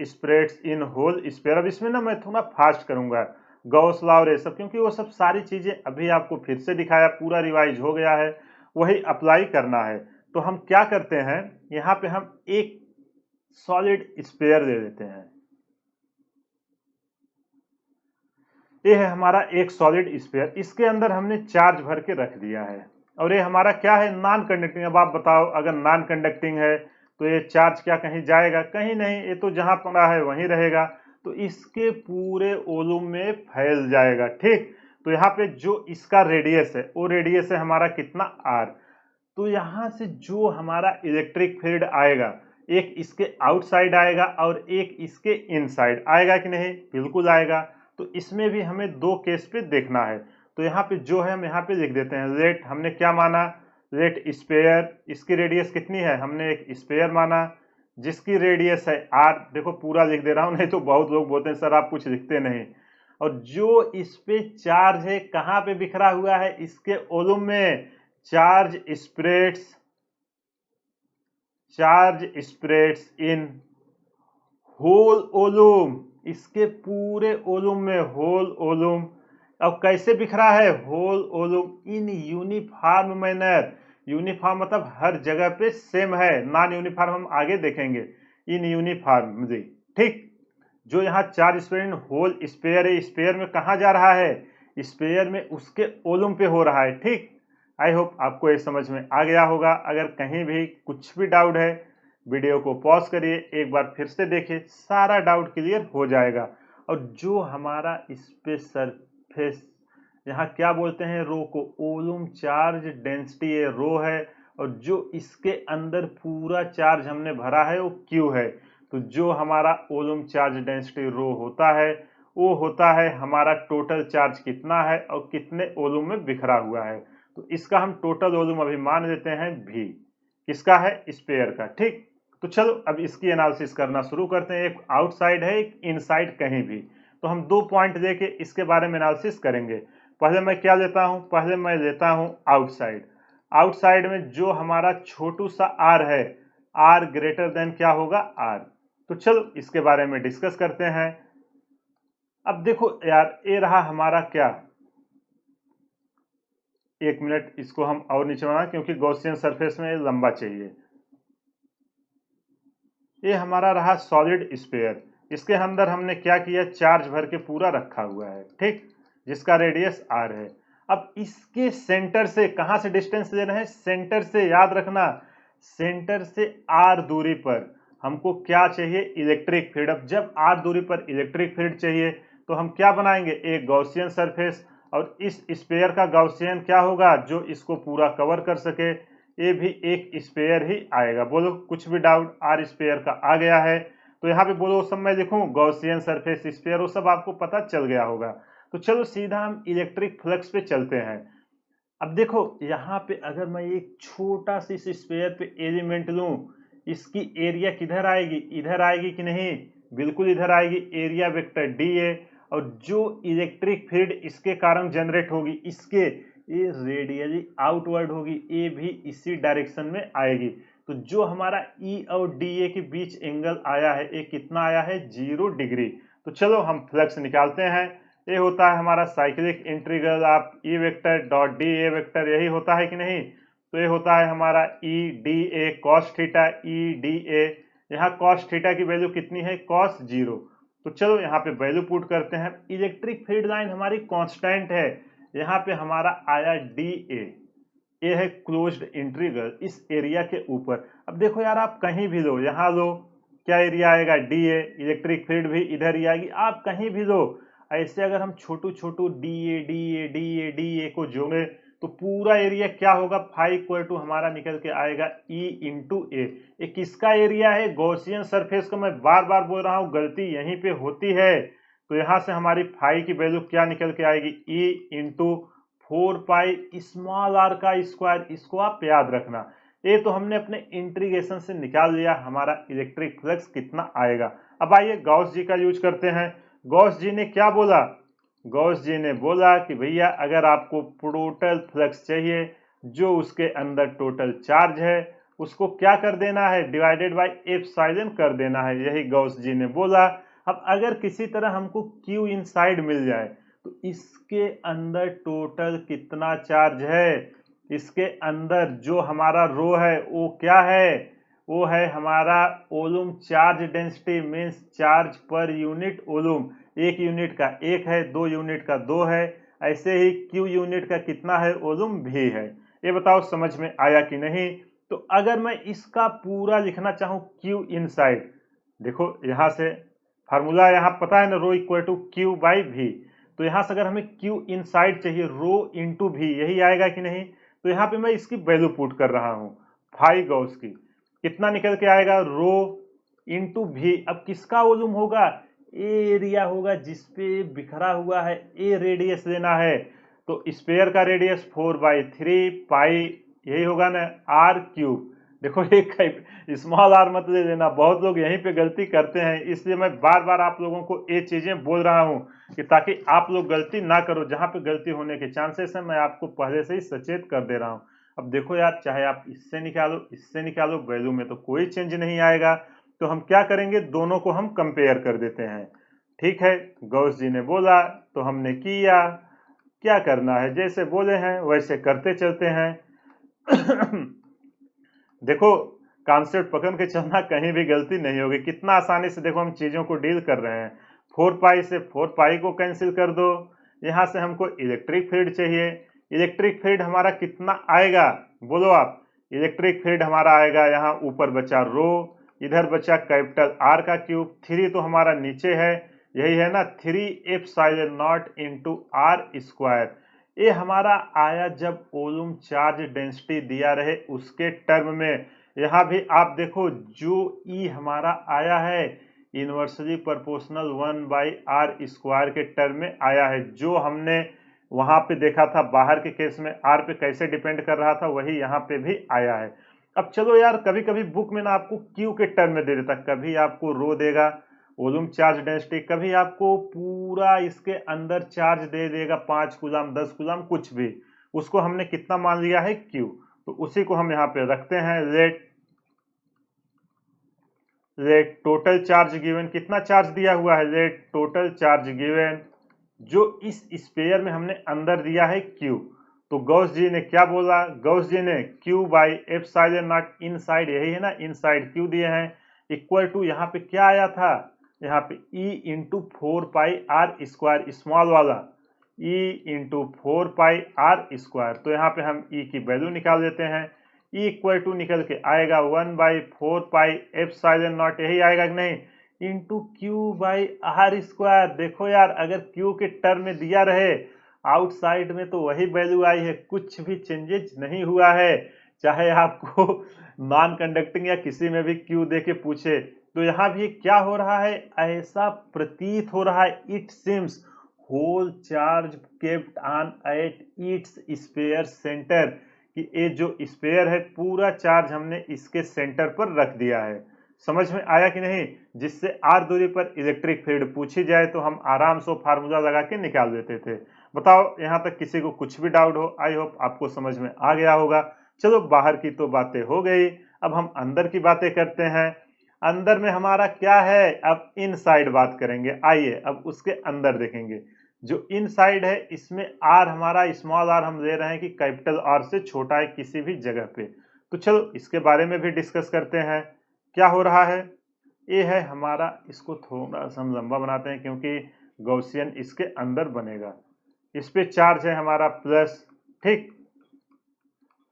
spreads in whole sphere. अब इसमें ना मैं थोड़ा फास्ट करूंगा, गॉस लॉ और ये सब, क्योंकि वो सब सारी चीजें अभी आपको फिर से दिखाया, पूरा रिवाइज हो गया है, वही अप्लाई करना है। तो हम क्या करते हैं, यहाँ पे हम एक सॉलिड स्फीयर दे देते हैं। ये है हमारा एक सॉलिड स्फीयर, इसके अंदर हमने चार्ज भर के रख दिया है, और ये हमारा क्या है, नॉन कंडक्टिंग। अब आप बताओ, अगर नॉन कंडक्टिंग है तो ये चार्ज क्या कहीं जाएगा, कहीं नहीं, ये तो जहां पड़ा है वहीं रहेगा, तो इसके पूरे वॉल्यूम में फैल जाएगा। ठीक, तो यहाँ पे जो इसका रेडियस है, वो रेडियस है हमारा कितना, आर। तो यहां से जो हमारा इलेक्ट्रिक फील्ड आएगा, एक इसके आउटसाइड आएगा और एक इसके इनसाइड आएगा कि नहीं, बिल्कुल आएगा। तो इसमें भी हमें दो केस पे देखना है। तो यहाँ पे जो है हम यहाँ पे लिख देते हैं लेट, हमने क्या माना, लेट स्पेयर, इसकी रेडियस कितनी है, हमने एक स्पेयर माना जिसकी रेडियस है r, देखो पूरा लिख दे रहा हूँ नहीं तो बहुत लोग बोलते हैं सर आप कुछ लिखते नहीं। और जो इस पे चार्ज है कहाँ पे बिखरा हुआ है, इसके ओलुम में, चार्ज स्प्रेड्स इन होल ओलुम, इसके पूरे ओलुम में, होल ओलुम। अब कैसे बिखरा है, whole volume in uniform manner, uniform मतलब हर जगह पे सेम है, नॉन यूनिफॉर्म हम आगे देखेंगे, इन यूनिफॉर्मली, ठीक। जो यहाँ charge sphere in whole sphere है, स्पेयर में कहाँ जा रहा है, स्पेयर में उसके ओलुम पे हो रहा है, ठीक। आई होप आपको ये समझ में आ गया होगा। अगर कहीं भी कुछ भी डाउट है वीडियो को पॉज करिए, एक बार फिर से देखिए, सारा डाउट क्लियर हो जाएगा। और जो हमारा इस पे सरफेस, यहाँ क्या बोलते हैं, रो को, ओलुम चार्ज डेंसिटी ये रो है, और जो इसके अंदर पूरा चार्ज हमने भरा है वो क्यू है। तो जो हमारा ओलुम चार्ज डेंसिटी रो होता है वो होता है हमारा टोटल चार्ज कितना है और कितने ओलुम में बिखरा हुआ है। तो इसका हम टोटल वॉल्यूम अभी मान लेते हैं v, किसका है, स्पेयर का, ठीक। तो चलो अब इसकी एनालिसिस करना शुरू करते हैं। एक आउटसाइड है, एक इनसाइड, कहीं भी। तो हम दो पॉइंट लेके इसके बारे में एनालिसिस करेंगे। पहले मैं क्या लेता हूं, पहले मैं लेता हूं आउटसाइड। आउटसाइड में जो हमारा छोटू सा r है, r ग्रेटर देन क्या होगा, r। तो चलो इसके बारे में डिस्कस करते हैं। अब देखो यार, ये रहा हमारा क्या, एक मिनट इसको हम और नीचे बनाना क्योंकि गॉसियन सरफेस में लंबा चाहिए। ये हमारा रहा सॉलिड स्फीयर, इसके अंदर हमने क्या किया, चार्ज भर के पूरा रखा हुआ है, ठीक, जिसका रेडियस r है। अब इसके सेंटर से कहां से डिस्टेंस ले रहे हैं, सेंटर से, याद रखना, सेंटर से r दूरी पर हमको क्या चाहिए, इलेक्ट्रिक फील्ड। अब जब r दूरी पर इलेक्ट्रिक फील्ड चाहिए तो हम क्या बनाएंगे, एक गॉसियन सरफेस, और इस स्फीयर का गॉसियन क्या होगा, जो इसको पूरा कवर कर सके, ये भी एक स्पेयर ही आएगा। बोलो कुछ भी डाउट, आर स्पेयर का आ गया है। तो यहाँ पे बोलो सब मैं लिखूं, गॉसियन सरफेस स्पेयर, वो सब आपको पता चल गया होगा। तो चलो सीधा हम इलेक्ट्रिक फ्लक्स पे चलते हैं। अब देखो यहाँ पे अगर मैं एक छोटा सी इस स्पेयर पे एलिमेंट लूं, इसकी एरिया किधर आएगी, इधर आएगी कि नहीं, बिल्कुल इधर आएगी, एरिया वेक्टर डी ए। और जो इलेक्ट्रिक फील्ड इसके कारण जनरेट होगी, इसके, ये रेडियली आउटवर्ड होगी, ये भी इसी डायरेक्शन में आएगी। तो जो हमारा ई और डी ए के बीच एंगल आया है, ये कितना आया है, 0 डिग्री। तो चलो हम फ्लक्स निकालते हैं। ये होता है हमारा cyclic integral of E vector dot D A vector, यही होता है कि नहीं। तो ये होता है हमारा E D A cos theta, E D A, यहाँ कॉस थीटा की वैल्यू कितनी है, कॉस 0। तो चलो यहाँ पे वैल्यू पुट करते हैं। इलेक्ट्रिक फील्ड लाइन हमारी कांस्टेंट है, यहाँ पे हमारा आया डी ए, ये है क्लोज्ड इंटीग्रल इस एरिया के ऊपर। अब देखो यार, आप कहीं भी लो, यहाँ लो, क्या एरिया आएगा, डी ए, इलेक्ट्रिक फील्ड भी इधर ही आएगी, आप कहीं भी लो। ऐसे अगर हम छोटू छोटू d A d A d A d A को जोड़े तो पूरा एरिया क्या होगा, फाई इक्वल टू हमारा निकल के आएगा ई इंटू ए। ये किसका एरिया है, गॉसियन सरफेस का। मैं बार बार बोल रहा हूँ, गलती यहीं पे होती है। तो यहाँ से हमारी फाई की वैल्यू क्या निकल के आएगी, E into 4 pi small R का स्क्वायर। इसको आप याद रखना। ये तो हमने अपने इंटीग्रेशन से निकाल लिया हमारा इलेक्ट्रिक फ्लक्स कितना आएगा। अब आइए गॉस जी का यूज करते हैं। गॉस जी ने क्या बोला, गॉस जी ने बोला कि भैया अगर आपको टोटल फ्लक्स चाहिए, जो उसके अंदर टोटल चार्ज है उसको क्या कर देना है, डिवाइडेड बाय एप्सिलॉन कर देना है, यही गॉस जी ने बोला। अब अगर किसी तरह हमको क्यू इनसाइड मिल जाए तो इसके अंदर टोटल कितना चार्ज है, इसके अंदर जो हमारा रो है वो क्या है, वो है हमारा volume charge density, means charge per unit volume. एक यूनिट का एक है, 2 यूनिट का 2 है, ऐसे ही क्यू यूनिट का कितना है, ओलुम भी है। ये बताओ समझ में आया कि नहीं। तो अगर मैं इसका पूरा लिखना चाहूं क्यू इनसाइड, देखो यहां से फार्मूला यहाँ पता है ना, rho equal to Q by भी। तो यहां से अगर हमें क्यू इनसाइड चाहिए, रो इंटू भी, यही आएगा कि नहीं। तो यहाँ पे मैं इसकी वैल्यू पुट कर रहा हूं, फाई गॉस की, कितना निकल के आएगा, रो इंटू भी। अब किसका वॉल्यूम होगा, एरिया होगा जिसपे बिखरा हुआ है, ए रेडियस लेना है। तो स्पेयर का रेडियस 4/3 पाई यही होगा ना, आर क्यूब। देखो एक स्मॉल आर मत ले लेना, बहुत लोग यहीं पे गलती करते हैं, इसलिए मैं बार बार आप लोगों को ये चीजें बोल रहा हूं कि ताकि आप लोग गलती ना करो। जहां पे गलती होने के चांसेस है मैं आपको पहले से ही सचेत कर दे रहा हूं। अब देखो यार, चाहे आप इससे निकालो इससे निकालो, वैल्यू में तो कोई चेंज नहीं आएगा। तो हम क्या करेंगे, दोनों को हम कंपेयर कर देते हैं। ठीक है, गौस जी ने बोला तो हमने किया। क्या करना है, जैसे बोले हैं वैसे करते चलते हैं। देखो, कॉन्सेप्ट पकड़ के चलना, कहीं भी गलती नहीं होगी। कितना आसानी से देखो हम चीजों को डील कर रहे हैं। 4 पाई से 4 पाई को कैंसिल कर दो। यहां से हमको इलेक्ट्रिक फील्ड चाहिए। इलेक्ट्रिक फील्ड हमारा कितना आएगा, बोलो आप। इलेक्ट्रिक फील्ड हमारा आएगा, यहाँ ऊपर बचा रो, इधर बचा कैपिटल आर का क्यूब, 3 तो हमारा नीचे है, यही है ना, 3 epsilon naught into R square. ये हमारा आया जब ओलूम चार्ज डेंसिटी दिया रहे उसके टर्म में। यहाँ भी आप देखो, जो ई हमारा आया है इनवर्सली प्रोपोर्शनल 1/r² के टर्म में आया है। जो हमने वहां पे देखा था बाहर के केस में आर पे कैसे डिपेंड कर रहा था, वही यहाँ पे भी आया है। अब चलो यार, कभी कभी बुक में ना आपको क्यू के टर्म में दे देता, कभी आपको रो देगा वॉल्यूम चार्ज डेंसिटी, कभी आपको पूरा इसके अंदर चार्ज दे देगा 5 कूलम 10 कूलम कुछ भी। उसको हमने कितना मान लिया है, क्यू। तो उसी को हम यहाँ पे रखते हैं। लेट टोटल चार्ज गिवन, कितना चार्ज दिया हुआ है, लेट टोटल चार्ज गिवन जो इस स्पेयर में हमने अंदर दिया है क्यू। तो गॉस जी ने क्या बोला, गॉस जी ने Q/एप्सिलॉन नॉट इनसाइड, यही है ना, इनसाइड क्यू दिए हैं, इक्वल टू यहाँ पे क्या आया था, यहाँ पे E into 4 pi r², small वाला E इंटू 4 पाई r²। तो यहाँ पे हम E की वैल्यू निकाल देते हैं। E इक्वल टू निकल के आएगा 1/4 पाई एप्सिलॉन नॉट, यही आएगा कि नहीं, इंटू Q/r²। देखो यार, अगर Q के टर्म में दिया रहे आउटसाइड में तो वही वैल्यू आई है, कुछ भी चेंजेस नहीं हुआ है। चाहे आपको नॉन कंडक्टिंग या किसी में भी Q दे के पूछे, तो यहाँ भी क्या हो रहा है, ऐसा प्रतीत हो रहा है, it seems whole charge kept on at its sphere center, कि ये जो स्पेयर है पूरा चार्ज हमने इसके सेंटर पर रख दिया है। समझ में आया कि नहीं, जिससे आर दूरी पर इलेक्ट्रिक फील्ड पूछी जाए तो हम आराम से फार्मूला लगा के निकाल देते थे। बताओ यहाँ तक किसी को कुछ भी डाउट हो, आई होप आपको समझ में आ गया होगा। चलो, बाहर की तो बातें हो गई, अब हम अंदर की बातें करते हैं। अंदर में हमारा क्या है, अब इनसाइड बात करेंगे। आइए अब उसके अंदर देखेंगे। जो इनसाइड है इसमें आर हमारा स्मॉल आर हम ले रहे हैं कि कैपिटल आर से छोटा है किसी भी जगह पे। तो चलो इसके बारे में भी डिस्कस करते हैं। क्या हो रहा है, ये है हमारा, इसको थोड़ा सा हम लंबा बनाते हैं क्योंकि गॉसियन इसके अंदर बनेगा। इस पे चार्ज है हमारा प्लस, ठीक,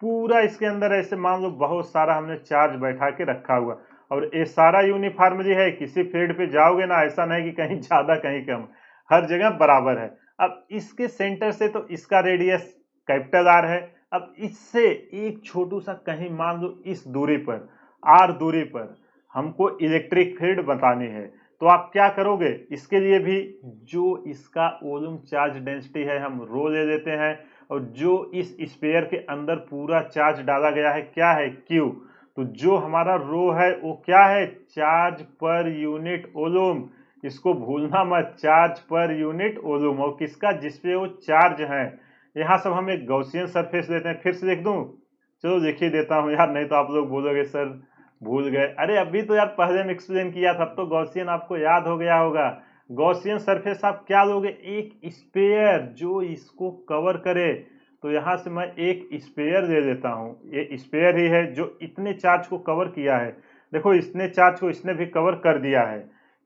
पूरा इसके अंदर ऐसे मान लो बहुत सारा हमने चार्ज बैठा के रखा हुआ, और ये सारा यूनिफॉर्मली है। किसी फील्ड पे जाओगे ना, ऐसा नहीं कि कहीं ज्यादा कहीं कम, हर जगह बराबर है। अब इसके सेंटर से तो इसका रेडियस कैपिटल आर है। अब इससे एक छोटू सा कहीं मान लो इस दूरी पर, आर दूरी पर हमको इलेक्ट्रिक फील्ड बतानी है। तो आप क्या करोगे, इसके लिए भी जो इसका वॉल्यूम चार्ज डेंसिटी है हम रो ले लेते हैं, और जो इस स्पेयर के अंदर पूरा चार्ज डाला गया है क्या है, क्यू। तो जो हमारा रो है वो क्या है, चार्ज पर यूनिट वॉल्यूम। इसको भूलना मत, चार्ज पर यूनिट वॉल्यूम, और किसका, जिसपे वो चार्ज है। यहाँ सब हम एक गॉसियन सरफेस लेते हैं, फिर से लिख दूं, चलो लिख ही देता हूँ यार, नहीं तो आप लोग बोलोगे सर भूल गए। अरे अभी तो यार पहले में एक्सप्लेन किया था, तो गॉसियन आपको याद हो गया होगा। गॉसियन सरफेस आप क्या लोगे, एक स्पेयर जो इसको कवर करे। तो यहां से मैं एक स्पेयर ले लेता हूं, ये स्पेयर ही है जो इतने चार्ज को कवर किया है। देखो इतने चार्ज को इसने भी कवर कर दिया है,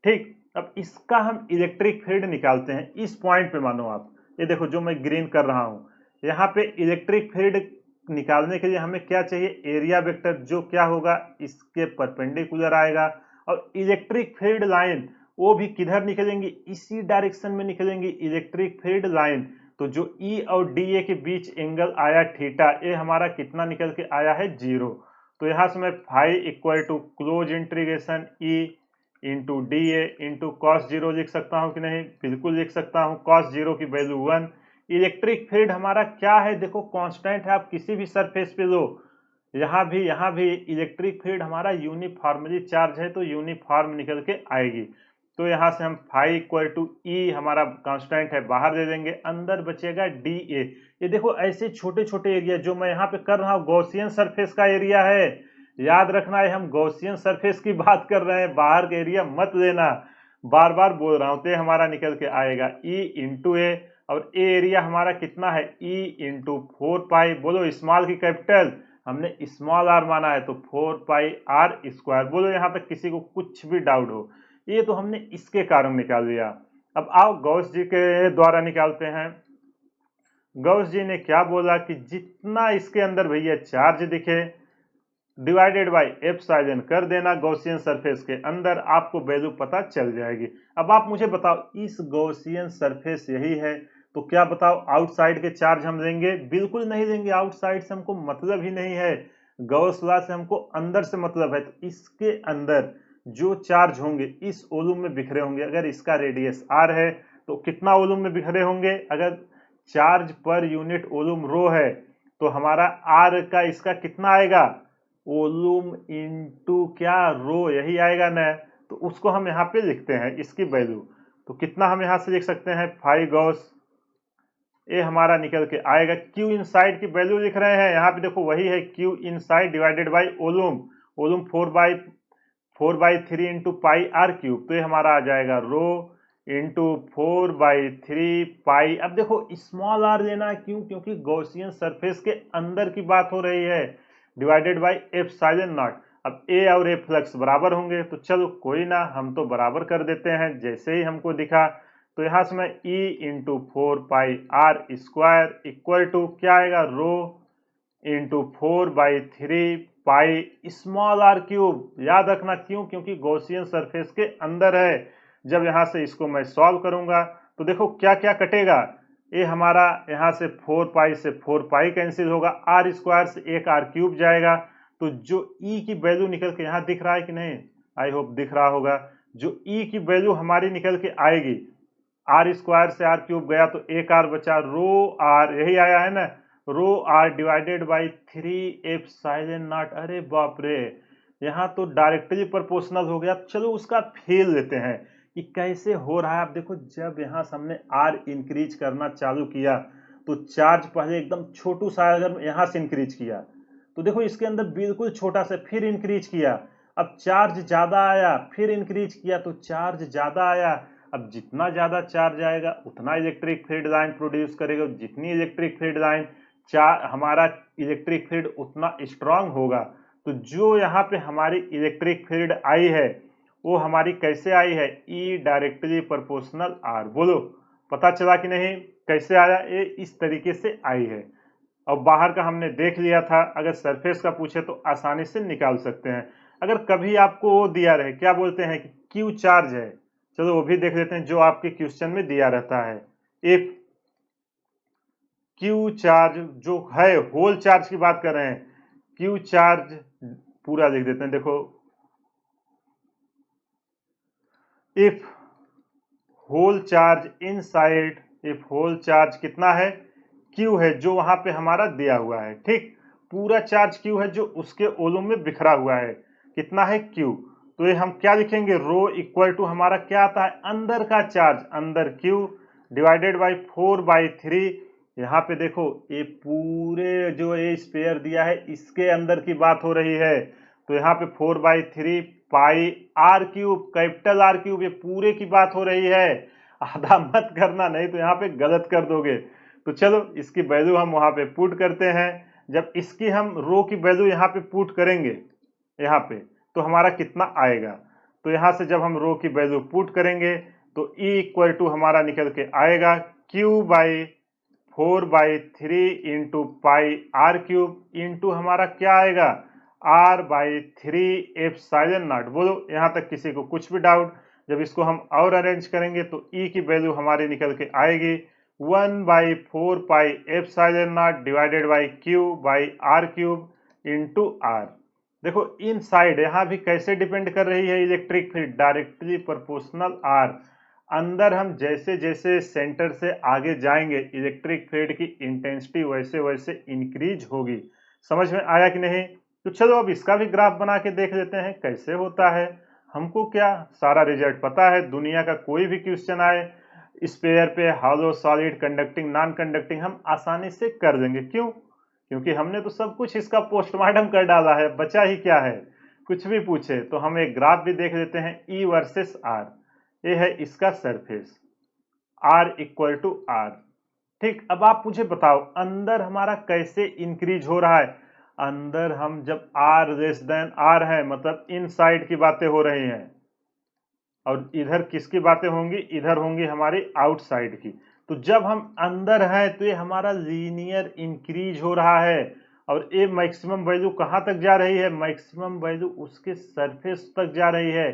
ठीक। अब इसका हम इलेक्ट्रिक फील्ड निकालते हैं इस पॉइंट पे। मानो आप ये देखो जो मैं ग्रीन कर रहा हूं, यहाँ पे इलेक्ट्रिक फील्ड निकालने के लिए हमें क्या चाहिए, एरिया वेक्टर, जो क्या होगा, इसके परपेंडिकुलर आएगा। और इलेक्ट्रिक फील्ड लाइन वो भी किधर निकलेंगी, इसी डायरेक्शन में निकलेंगी इलेक्ट्रिक फील्ड लाइन। तो जो ई और डी ए के बीच एंगल आया थीटा, ये हमारा कितना निकल के आया है, 0। तो यहां से मैं phi equal to close integration E into D A into cos zero लिख सकता हूँ कि नहीं? बिल्कुल लिख सकता हूँ। कॉस जीरो की वैल्यू 1। इलेक्ट्रिक फील्ड हमारा क्या है? देखो कांस्टेंट है, आप किसी भी सरफेस पे लो, यहाँ भी इलेक्ट्रिक फील्ड हमारा यूनिफॉर्मली चार्ज है तो यूनिफॉर्म निकल के आएगी। तो यहाँ से हम फाई इक्वल टू ई हमारा कांस्टेंट है बाहर दे देंगे, अंदर बचेगा डी ए। ये देखो ऐसे छोटे छोटे एरिया जो मैं यहाँ पे कर रहा हूँ गॉसियन सरफेस का एरिया है, याद रखना है हम गॉसियन सरफेस की बात कर रहे हैं, बाहर का एरिया मत लेना, बार बार बोल रहा हूँ। तो हमारा निकल के आएगा ई इंटू ए, और ए एरिया हमारा कितना है? ई इंटू 4 पाई, बोलो स्मॉल की कैपिटल, हमने स्मॉल आर माना है तो 4 पाई r²। बोलो यहाँ तक किसी को कुछ भी डाउट हो? ये तो हमने इसके कारण निकाल लिया। अब आओ गॉस जी के द्वारा निकालते हैं। गॉस जी ने क्या बोला कि जितना इसके अंदर भैया चार्ज दिखे डिवाइडेड बाय एप्सिलॉन कर देना गॉसियन सरफेस के अंदर, आपको वैल्यू पता चल जाएगी। अब आप मुझे बताओ इस गॉसियन सरफेस यही है तो क्या बताओ आउटसाइड के चार्ज हम लेंगे? बिल्कुल नहीं लेंगे, आउटसाइड से हमको मतलब ही नहीं है, गॉस लॉ से हमको अंदर से मतलब है। तो इसके अंदर जो चार्ज होंगे इस वॉल्यूम में बिखरे होंगे। अगर इसका रेडियस r है तो कितना वॉल्यूम में बिखरे होंगे? अगर चार्ज पर यूनिट वॉल्यूम रो है तो हमारा r का इसका कितना आएगा? वॉल्यूम इनटू क्या? रो, यही आएगा ना। तो उसको हम यहाँ पे लिखते हैं इसकी वैल्यू। तो कितना हम यहाँ से लिख सकते हैं? 5 गॉस ए हमारा निकल के आएगा। क्यू इनसाइड की वैल्यू लिख रहे हैं, यहाँ पे देखो वही है Q inside divided by volume, volume 4/3 into pi R cube. तो ये हमारा आ जाएगा रो इंटू 4/3 पाई। अब देखो स्मॉल आर लेना है, क्यों? क्योंकि गॉसियन सरफेस के अंदर की बात हो रही है, डिवाइडेड बाई एप्सिलॉन नॉट। अब ए और ए फ्लक्स बराबर होंगे तो चलो कोई ना, हम तो बराबर कर देते हैं जैसे ही हमको दिखा। तो यहाँ से मैं E into 4 pi r² equal to क्या आएगा? Rho into 4/3 pi small r cube. याद रखना क्यों? क्योंकि गॉसियन सरफेस के अंदर है। जब यहाँ से इसको मैं सॉल्व करूंगा तो देखो क्या क्या कटेगा। ये हमारा यहाँ से 4 पाई से 4 पाई कैंसिल होगा, r² से एक r³ जाएगा। तो जो e की वैल्यू निकल के यहाँ दिख रहा है कि नहीं? आई होप दिख रहा होगा। जो e की वैल्यू हमारी निकल के आएगी, r² से r³ गया तो एक r बचा, रो r, यही आया है ना, रो r divided by 3 epsilon not. अरे बाप रे, यहाँ तो डायरेक्टली प्रोपोर्शनल हो गया। चलो उसका फील लेते हैं कि कैसे हो रहा है। आप देखो जब यहाँ से हमने r इंक्रीज करना चालू किया तो चार्ज पहले एकदम छोटू सा, अगर यहाँ से इंक्रीज किया तो देखो इसके अंदर बिल्कुल छोटा सा, फिर इंक्रीज किया, अब चार्ज ज्यादा आया, फिर इंक्रीज किया तो चार्ज ज्यादा आया। अब जितना ज्यादा चार्ज आएगा उतना इलेक्ट्रिक फील्ड लाइन प्रोड्यूस करेगा, जितनी इलेक्ट्रिक फील्ड लाइन हमारा इलेक्ट्रिक फील्ड उतना स्ट्रांग होगा। तो जो यहाँ पे हमारी इलेक्ट्रिक फील्ड आई है वो हमारी कैसे आई है? E directly proportional R. बोलो पता चला कि नहीं? कैसे आया? ये इस तरीके से आई है। अब बाहर का हमने देख लिया था, अगर सरफेस का पूछे तो आसानी से निकाल सकते हैं। अगर कभी आपको वो दिया रहे, क्या बोलते हैं कि क्यू चार्ज है, चलो वो भी देख लेते हैं जो आपके क्वेश्चन में दिया रहता है। इफ क्यू चार्ज जो है, होल चार्ज की बात कर रहे हैं, क्यू चार्ज पूरा लिख देते हैं। देखो if whole charge inside, if whole charge कितना है? क्यू है, जो वहां पे हमारा दिया हुआ है, ठीक, पूरा चार्ज क्यू है जो उसके वॉल्यूम में बिखरा हुआ है, कितना है? क्यू। तो ये हम क्या लिखेंगे? रो इक्वल टू हमारा क्या आता है? अंदर का चार्ज, अंदर क्यू डिवाइडेड बाई 4/3। यहाँ पे देखो ये पूरे जो ये स्पेयर दिया है इसके अंदर की बात हो रही है, तो यहाँ पे 4/3 पाई r³, कैपिटल R³, ये पूरे की बात हो रही है। आधा मत करना, नहीं तो यहाँ पे गलत कर दोगे। तो चलो इसकी वैल्यू हम वहां पे पुट करते हैं। जब इसकी हम रो की वैल्यू यहाँ पे पुट करेंगे यहाँ पे तो हमारा कितना आएगा? तो यहाँ से जब हम रो की वैल्यू पुट करेंगे तो E इक्वल टू हमारा निकल के आएगा Q/4/3 into pi r³ into हमारा क्या आएगा? r/3 epsilon not. बोलो यहाँ तक किसी को कुछ भी डाउट? जब इसको हम और अरेंज करेंगे तो E की वैल्यू हमारी निकल के आएगी 1/4 pi epsilon not divided by Q/r³ into r। देखो इन साइड यहाँ भी कैसे डिपेंड कर रही है electric field, directly proportional R. अंदर हम जैसे जैसे सेंटर से आगे जाएंगे इलेक्ट्रिक फील्ड की इंटेंसिटी वैसे वैसे इंक्रीज होगी। समझ में आया कि नहीं? तो चलो अब इसका भी ग्राफ बना के देख लेते हैं कैसे होता है। हमको क्या सारा रिजल्ट पता है, दुनिया का कोई भी क्वेश्चन आए स्पेयर पे, hollow, solid, conducting, non conducting, हम आसानी से कर देंगे। क्यों? क्योंकि हमने तो सब कुछ इसका पोस्टमार्टम कर डाला है, बचा ही क्या है। कुछ भी पूछे तो हम एक ग्राफ भी देख लेते हैं, ई वर्सेस आर। ये है इसका surface, R equal to R. ठीक, अब आप मुझे बताओ अंदर हमारा कैसे इंक्रीज हो रहा है। अंदर हम जब आर लेस देन आर है मतलब इन साइड की बातें हो रही हैं, और इधर किसकी बातें होंगी, इधर होंगी हमारी आउटसाइड की। तो जब हम अंदर हैं तो ये हमारा लीनियर इंक्रीज हो रहा है, और ये मैक्सिमम वैल्यू कहाँ तक जा रही है, मैक्सिमम वैल्यू उसके सरफेस तक जा रही है,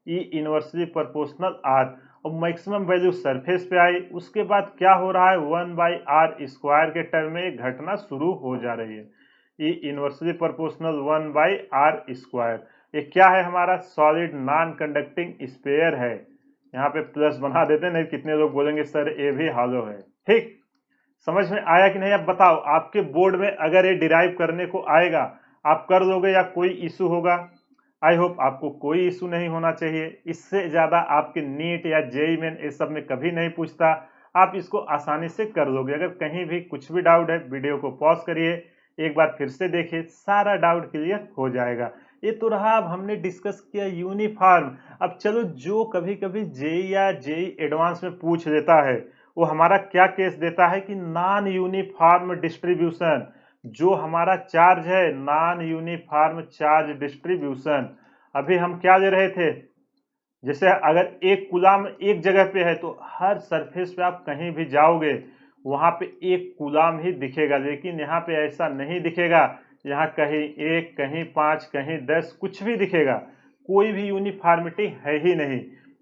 ई इनवर्सली प्रोपोर्शनल आर। और मैक्सिमम वैल्यू सरफेस पे आई, उसके बाद क्या हो रहा है, 1/r² के टर्म में एक घटना शुरू हो जा रही है, ई इनवर्सली प्रोपोर्शनल 1/r²। ये क्या है, हमारा सॉलिड नॉन कंडक्टिंग स्पेयर है। यहाँ पे प्लस बना देते हैं, नहीं कितने लोग बोलेंगे सर ये भी हॉलो है। ठीक, समझ में आया कि नहीं? अब बताओ आपके बोर्ड में अगर ये डिराइव करने को आएगा आप कर लोगे या कोई इशू होगा? आई होप आपको कोई इशू नहीं होना चाहिए। इससे ज्यादा आपके नीट या जेई मेन इस सब में कभी नहीं पूछता, आप इसको आसानी से कर लोगे। अगर कहीं भी कुछ भी डाउट है वीडियो को पॉज करिए, एक बार फिर से देखिए, सारा डाउट क्लियर हो जाएगा। ये तो रहा, अब हमने डिस्कस किया यूनिफॉर्म। अब चलो जो कभी कभी जेई या जेई एडवांस में पूछ लेता है, वो हमारा क्या केस देता है कि नॉन यूनिफॉर्म डिस्ट्रीब्यूशन, जो हमारा चार्ज है नॉन यूनिफॉर्म चार्ज डिस्ट्रीब्यूशन। अभी हम क्या ले रहे थे, जैसे अगर एक कूलाम एक जगह पे है तो हर सरफेस पे आप कहीं भी जाओगे वहां पे एक कूलाम ही दिखेगा, लेकिन यहाँ पे ऐसा नहीं दिखेगा। यहाँ कहीं 1, कहीं 5, कहीं 10, कुछ भी दिखेगा, कोई भी यूनिफॉर्मिटी है ही नहीं।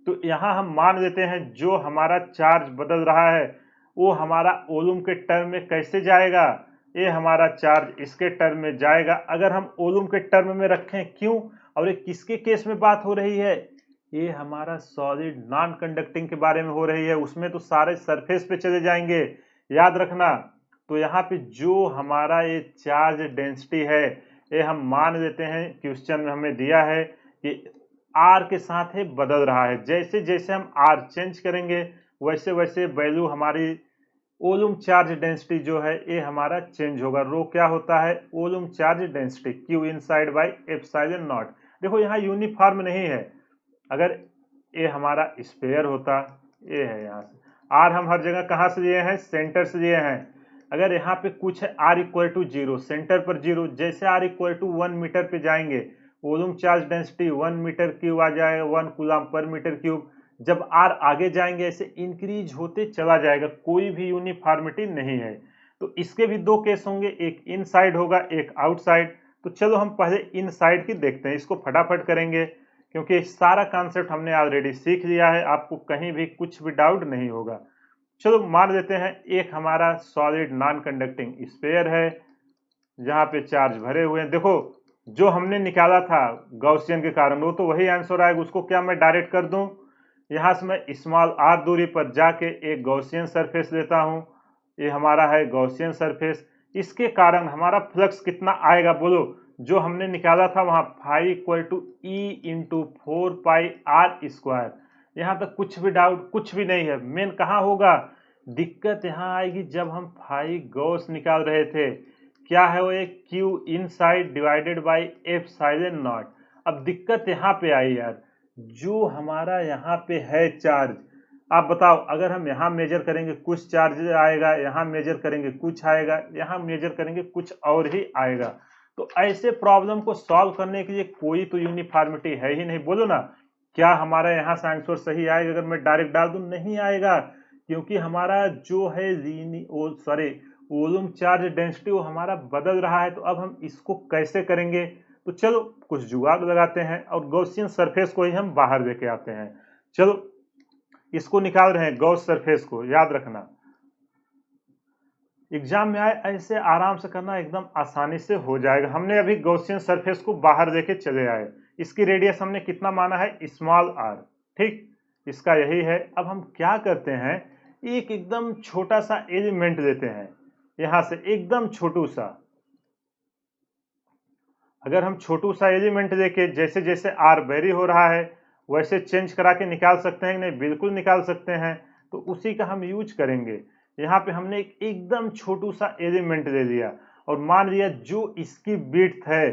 तो यहाँ हम मान लेते हैं जो हमारा चार्ज बदल रहा है वो हमारा ओलूम के टर्म में कैसे जाएगा, ये हमारा चार्ज इसके टर्म में जाएगा। अगर हम ओलूम के टर्म में रखें, क्यों, और ये किसके केस में बात हो रही है, ये हमारा सॉलिड नॉन कंडक्टिंग के बारे में हो रही है, उसमें तो सारे सरफेस पे चले जाएंगे, याद रखना। तो यहाँ पे जो हमारा ये चार्ज डेंसिटी है ये हम मान लेते हैं, क्वेश्चन में हमें दिया है कि आर के साथ ही बदल रहा है। जैसे जैसे हम आर चेंज करेंगे वैसे वैसे वैल्यू हमारी ओलूम चार्ज डेंसिटी जो है ये हमारा चेंज होगा। रो क्या होता है, volume charge density, q inside by epsilon naught. देखो यहाँ यूनिफॉर्म नहीं है, अगर ये हमारा स्पेयर होता, ये है यहाँ से आर हम हर जगह कहाँ से लिए हैं, सेंटर से लिए हैं। अगर यहाँ पे कुछ है आर इक्वल टू 0, सेंटर पर 0, जैसे आर इक्वल टू 1 मीटर पे जाएंगे volume charge density 1 metre cube आ जाएगा, 1 कूलम पर मीटर क्यूब। जब आर आगे जाएंगे ऐसे इंक्रीज होते चला जाएगा, कोई भी यूनिफॉर्मिटी नहीं है। तो इसके भी दो केस होंगे, एक इन साइड होगा एक आउटसाइड। तो चलो हम पहले इन साइड की देखते हैं, इसको फटाफट करेंगे क्योंकि सारा कॉन्सेप्ट हमने ऑलरेडी सीख लिया है, आपको कहीं भी कुछ भी डाउट नहीं होगा। चलो मान लेते हैं एक हमारा सॉलिड नॉन कंडक्टिंग स्फीयर है जहां पे चार्ज भरे हुए हैं। देखो जो हमने निकाला था गॉसियन के कारण वो तो वही आंसर आएगा, उसको क्या मैं डायरेक्ट कर दूं, यहां से मैं स्मॉल आर दूरी पर जाके एक गॉसियन सरफेस लेता हूं, ये हमारा है गॉसियन सरफेस। इसके कारण हमारा फ्लक्स कितना आएगा बोलो, जो हमने निकाला था वहां phi equal to E into 4πr²। यहाँ तक कुछ भी डाउट कुछ भी नहीं है। मेन कहाँ होगा दिक्कत, यहाँ आएगी जब हम फाई गॉस निकाल रहे थे, क्या है वो एक Q inside divided by epsilon not. अब दिक्कत यहाँ पे आई यार, जो हमारा यहाँ पे है चार्ज, आप बताओ अगर हम यहाँ मेजर करेंगे कुछ चार्ज आएगा, यहाँ मेजर करेंगे कुछ आएगा, यहाँ मेजर करेंगे कुछ और ही आएगा। तो ऐसे प्रॉब्लम को सॉल्व करने के लिए कोई तो यूनिफॉर्मिटी है ही नहीं। बोलो ना क्या हमारा यहाँ से आंसर सही आएगा अगर मैं डायरेक्ट डाल दूं, नहीं आएगा, क्योंकि हमारा जो है वॉल्यूम चार्ज डेंसिटी वो हमारा बदल रहा है। तो अब हम इसको कैसे करेंगे, तो चलो कुछ जुगाड़ लगाते हैं और गॉसियन सरफेस को ही हम बाहर लेके आते हैं। चलो इसको निकाल रहे हैं गॉस सरफेस को, याद रखना एग्जाम में आए ऐसे आराम से करना, एकदम आसानी से हो जाएगा। हमने अभी गॉसियन सरफेस को बाहर लेके चले आए, इसकी रेडियस हमने कितना माना है, स्मॉल आर, ठीक, इसका यही है। अब हम क्या करते हैं, एक एकदम छोटा सा एलिमेंट लेते हैं, यहां से एकदम छोटू सा। अगर हम छोटू सा एलिमेंट लेके जैसे जैसे आर वेरी हो रहा है वैसे चेंज करा के निकाल सकते हैं, नहीं बिल्कुल निकाल सकते हैं, तो उसी का हम यूज करेंगे। यहाँ पे हमने एक एकदम छोटू सा एलिमेंट ले लिया और मान लिया जो इसकी विड्थ है,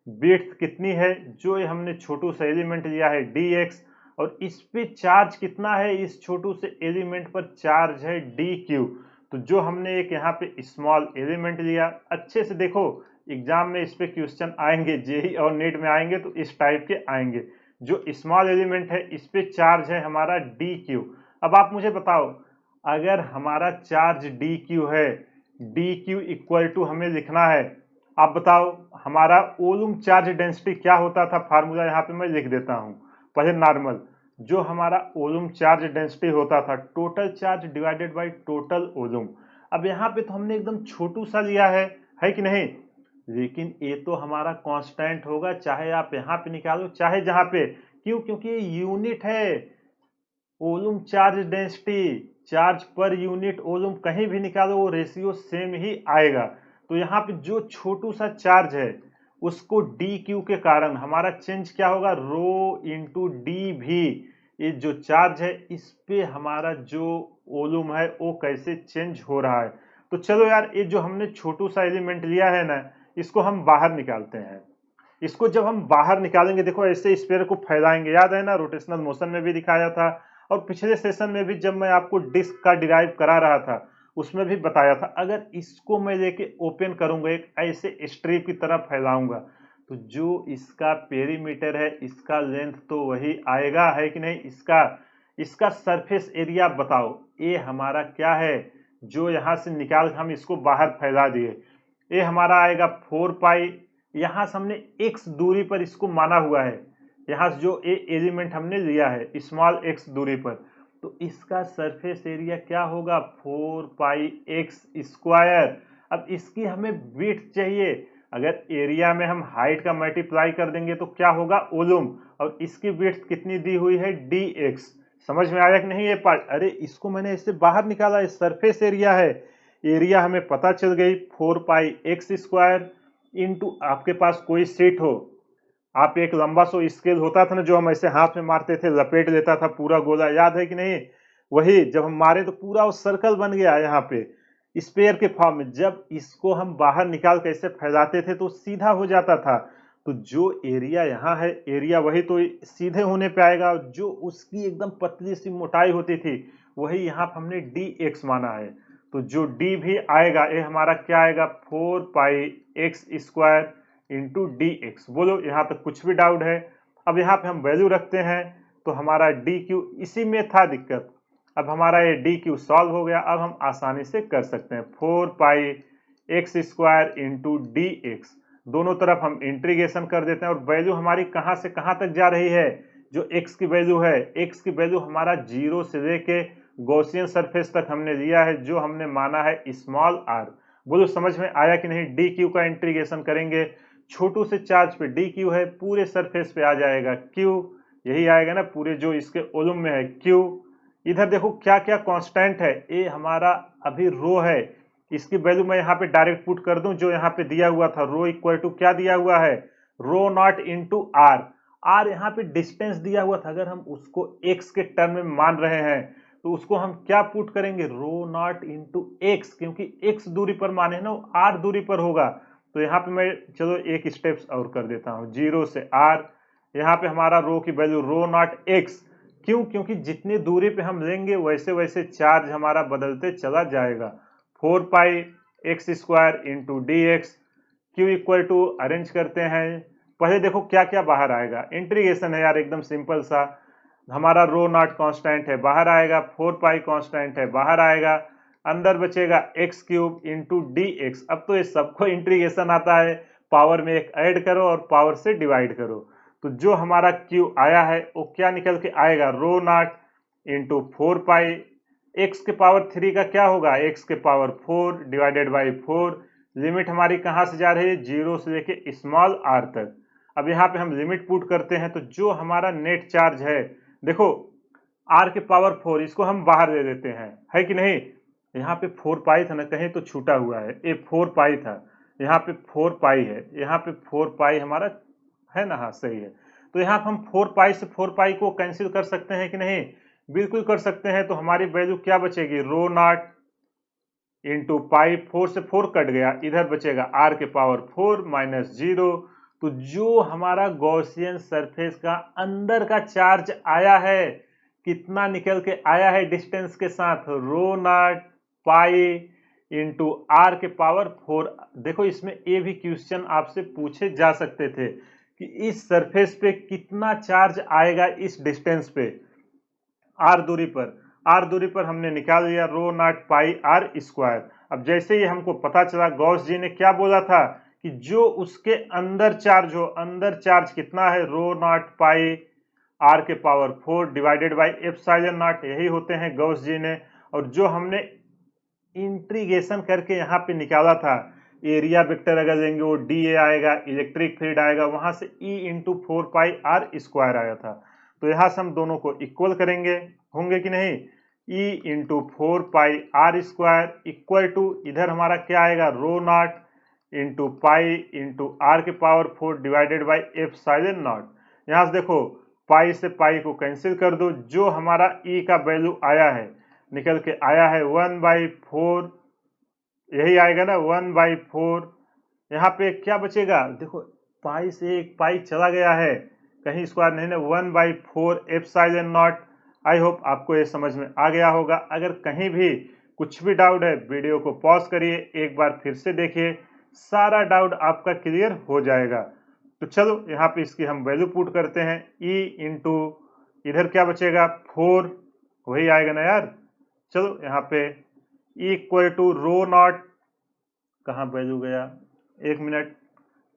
विड्थ कितनी है, जो ये हमने छोटू सा एलिमेंट लिया है dx, और इस पे चार्ज कितना है, इस छोटू से एलिमेंट पर चार्ज है dq। तो जो हमने एक यहाँ पे स्मॉल एलिमेंट लिया, अच्छे से देखो एग्जाम में इस पे क्वेश्चन आएंगे, जेई और नीट में आएंगे तो इस टाइप के आएंगे। जो स्मॉल एलिमेंट है इस पे चार्ज है हमारा dq। अब आप मुझे बताओ, अगर हमारा चार्ज dq है, dq इक्वल टू हमें लिखना है, आप बताओ हमारा ओलुम चार्ज डेंसिटी क्या होता था, फार्मूला यहाँ पे मैं लिख देता हूँ पहले नॉर्मल। जो हमारा ओलुम चार्ज डेंसिटी होता था, total charge divided by total volume. अब यहाँ पे तो हमने एकदम छोटू सा लिया है कि नहीं, लेकिन ये तो हमारा कांस्टेंट होगा, चाहे आप यहाँ पे निकालो चाहे जहां पे, क्यों, क्योंकि ये यूनिट है। Volume charge density, charge per unit volume, कहीं भी निकालो वो रेशियो सेम ही आएगा। तो यहाँ पे जो छोटू सा चार्ज है उसको डी क्यू के कारण हमारा चेंज क्या होगा, रो इंटू डी भी। ये जो चार्ज है इस पे हमारा जो ओलुम है वो कैसे चेंज हो रहा है। तो चलो यार, ये जो हमने छोटू सा एलिमेंट लिया है ना, इसको हम बाहर निकालते हैं। इसको जब हम बाहर निकालेंगे, देखो ऐसे स्फीयर को फैलाएंगे, याद है ना, रोटेशनल मोशन में भी दिखाया था, और पिछले सेशन में भी जब मैं आपको डिस्क का डिराइव करा रहा था उसमें भी बताया था। अगर इसको मैं लेके ओपन करूंगा, एक ऐसे स्ट्रिप की तरह फैलाऊंगा, तो जो इसका पेरीमीटर है इसका लेंथ तो वही आएगा, है कि नहीं। इसका सरफेस एरिया बताओ, ये हमारा क्या है, जो यहां से निकाल हम इसको बाहर फैला दिए, ये हमारा आएगा 4 पाई। यहां से हमने x दूरी पर इसको माना हुआ है, यहां से जो ए एलिमेंट हमने लिया है स्मॉल x दूरी पर, तो इसका सरफेस एरिया क्या होगा, 4 पाई x स्क्वायर। अब इसकी हमें विड्थ चाहिए, अगर एरिया में हम हाइट का मल्टीप्लाई कर देंगे तो क्या होगा, ओलुम, और इसकी विड्थ कितनी दी हुई है, dx। समझ में आया कि नहीं ये पार्ट, अरे इसको मैंने इससे बाहर निकाला, ये सरफेस एरिया है, एरिया हमें पता चल गई 4 पाई एक्स स्क्वायर इंटू, आपके पास कोई शीट हो, आप एक लंबा सो स्केल होता था ना जो हम ऐसे हाथ में मारते थे, लपेट लेता था पूरा गोला, याद है कि नहीं, वही जब हम मारे तो पूरा वो सर्कल बन गया यहाँ पे स्पेयर के फॉर्म में। जब इसको हम बाहर निकाल के ऐसे फैलाते थे तो सीधा हो जाता था। तो जो एरिया यहाँ है, एरिया वही तो सीधे होने पे आएगा, जो उसकी एकदम पतली सी मोटाई होती थी वही यहाँ पे हमने dx माना है। तो जो d भी आएगा ये हमारा क्या आएगा, 4 pi x square into D x. बोलो यहाँ तक कुछ भी डाउट है। अब यहाँ पे हम वैल्यू रखते हैं तो हमारा डी क्यू, इसी में था दिक्कत, अब हमारा ये डी क्यू सॉल्व हो गया। अब हम आसानी से कर सकते हैं 4 pi x square into D x, दोनों तरफ हम इंटीग्रेशन कर देते हैं। और वैल्यू हमारी कहाँ से कहाँ तक जा रही है, जो x की वैल्यू है, x की वैल्यू हमारा 0 से लेके गॉसियन सरफेस तक हमने लिया है, जो हमने माना है स्मॉल r। बोलो समझ में आया कि नहीं। डी क्यू का इंटीग्रेशन करेंगे, छोटू से चार्ज पे डी क्यू है, पूरे सरफेस पे आ जाएगा q, यही आएगा ना, पूरे जो इसके ओलुम में है q। इधर देखो क्या क्या कांस्टेंट है, ये हमारा अभी रो है, इसकी वैल्यू मैं यहाँ पे डायरेक्ट पुट कर दूं, जो यहाँ पे दिया हुआ था रो इक्वल टू क्या दिया हुआ है, रो नॉट इंटू आर। आर यहाँ पे डिस्टेंस दिया हुआ था, अगर हम उसको एक्स के टर्म में मान रहे हैं तो उसको हम क्या पुट करेंगे, रो नॉट इंटू एक्स, क्योंकि एक्स दूरी पर माने ना, आर दूरी पर होगा। तो यहाँ पे मैं चलो एक स्टेप्स और कर देता हूँ, 0 से आर, यहाँ पे हमारा रो की वैल्यू रो नॉट एक्स, क्यों, क्योंकि जितनी दूरी पे हम लेंगे वैसे वैसे चार्ज हमारा बदलते चला जाएगा। 4 pi x square into D x, q equal to arrange करते हैं, पहले देखो क्या क्या बाहर आएगा, इंटीग्रेशन है यार एकदम सिंपल सा। हमारा रो नॉट कांस्टेंट है बाहर आएगा, 4 पाई कांस्टेंट है बाहर आएगा, अंदर बचेगा x cube into D x. अब तो ये सबको इंटीग्रेशन आता है, पावर में एक ऐड करो और पावर से डिवाइड करो, तो जो हमारा क्यू आया है वो क्या निकल के आएगा, रो नॉट इंटू 4 पाई x के पावर 3 का क्या होगा, x के पावर 4 डिवाइडेड बाई 4। लिमिट हमारी कहाँ से जा रही है, 0 से लेके स्मॉल r तक। अब यहाँ पे हम लिमिट पुट करते हैं तो जो हमारा नेट चार्ज है, देखो r के पावर 4 इसको हम बाहर दे देते हैं, है कि नहीं। यहाँ पे 4 पाई था ना, कहीं तो छूटा हुआ है, ये 4 पाई था, यहाँ पे 4 पाई है, यहाँ पे 4 पाई हमारा है ना, हाँ सही है। तो यहाँ पे हम 4 पाई से 4 पाई को कैंसिल कर सकते हैं कि नहीं, बिल्कुल कर सकते हैं। तो हमारी वैल्यू क्या बचेगी, रो नॉट इंटू पाई, 4 से 4 कट गया, इधर बचेगा r के पावर 4 माइनस 0। तो जो हमारा गॉसियन सरफेस का अंदर का चार्ज आया है, कितना निकल के आया है डिस्टेंस के साथ, रो नॉट पाई इंटू आर के पावर 4। देखो इसमें ये भी क्वेश्चन आपसे पूछे जा सकते थे कि इस सरफेस पे कितना चार्ज आएगा इस डिस्टेंस पे, आर दूरी पर हमने निकाल लिया रो नॉट पाई आर स्क्वायर। अब जैसे ही हमको पता चला, गॉस जी ने क्या बोला था कि जो उसके अंदर चार्ज हो, अंदर चार्ज कितना है, रो नॉट पाई आर के power 4 divided by epsilon not, यही होते हैं गॉस जी ने। और जो हमने इंटीग्रेशन करके यहाँ पे निकाला था, एरिया वेक्टर अगर लेंगे वो डी ए आएगा, इलेक्ट्रिक फील्ड आएगा, वहां से E into 4 pi are square आया था। तो यहाँ से हम दोनों को इक्वल करेंगे, होंगे कि नहीं, E into 4 pi are square equal to, इधर हमारा क्या आएगा, rho naught into pi into r के power 4 divided by epsilon naught. यहाँ से देखो पाई से पाई को कैंसिल कर दो, जो हमारा ई का वैल्यू आया है, निकल के आया है 1/4, यही आएगा ना 1/4। यहाँ पे क्या बचेगा, देखो पाई से एक पाई चला गया है, कहीं स्क्वायर नहीं ना, 1/4 एप्सिलॉन नॉट। आई होप आपको ये समझ में आ गया होगा। अगर कहीं भी कुछ भी डाउट है, वीडियो को पॉज करिए, एक बार फिर से देखिए, सारा डाउट आपका क्लियर हो जाएगा। तो चलो यहाँ पे इसकी हम वैल्यू पुट करते हैं, ई इंटू इधर क्या बचेगा 4, वही आएगा ना यार। चलो यहाँ पे इक्वल टू रो नॉट, कहाँ वैल्यू गया, एक मिनट,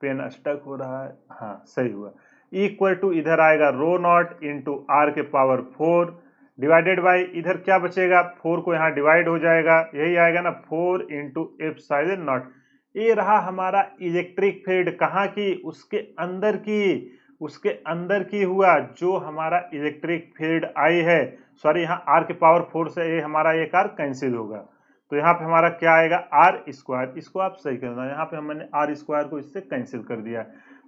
पेन स्टक हो रहा है, हाँ सही हुआ, इक्वल टू इधर आएगा रो नॉट इंटू आर के पावर 4 डिवाइडेड बाई, इधर क्या बचेगा, 4 को यहाँ डिवाइड हो जाएगा, यही आएगा ना 4 इंटू एप्सिलॉन नॉट। ये रहा हमारा इलेक्ट्रिक फील्ड, कहाँ की, उसके अंदर की, उसके अंदर की हुआ जो हमारा इलेक्ट्रिक फील्ड आई है। सॉरी, यहाँ आर के पावर 4 से ये हमारा एक आर कैंसिल होगा, तो यहाँ पे हमारा क्या आएगा, आर स्क्वायर। इसको आप सही करना, यहाँ पे हमने आर स्क्वायर को इससे कैंसिल कर दिया।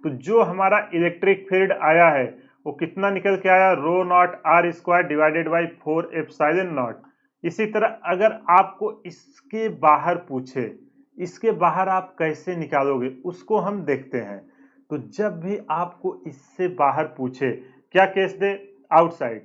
तो जो हमारा इलेक्ट्रिक फील्ड आया है वो कितना निकल के आया, rho naught r square divided by 4 epsilon naught. इसी तरह अगर आपको इसके बाहर पूछे, इसके बाहर आप कैसे निकालोगे उसको हम देखते हैं। तो जब भी आपको इससे बाहर पूछे, क्या केस दे, आउटसाइड,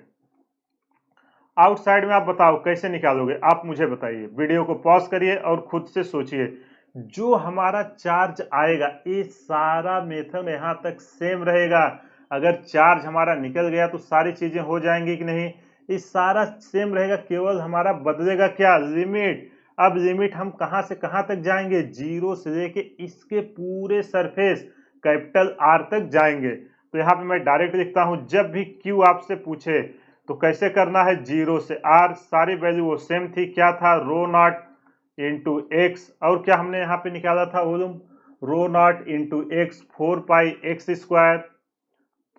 आउटसाइड में आप बताओ कैसे निकालोगे, आप मुझे बताइए, वीडियो को पॉज करिए और खुद से सोचिए। जो हमारा चार्ज आएगा, ये सारा मेथड यहाँ तक सेम रहेगा। अगर चार्ज हमारा निकल गया तो सारी चीजें हो जाएंगी कि नहीं, ये सारा सेम रहेगा, केवल हमारा बदलेगा क्या, लिमिट। अब लिमिट हम कहां से कहां तक जाएंगे, 0 से लेके इसके पूरे सरफेस कैपिटल आर तक जाएंगे। तो यहाँ पे मैं डायरेक्ट लिखता हूं, जब भी क्यू आपसे पूछे तो कैसे करना है, 0 से आर, सारी वैल्यू वो सेम थी, क्या था, रो नॉट इंटू एक्स, और क्या हमने यहाँ पे निकाला था volume, rho naught into X, 4 pi x square,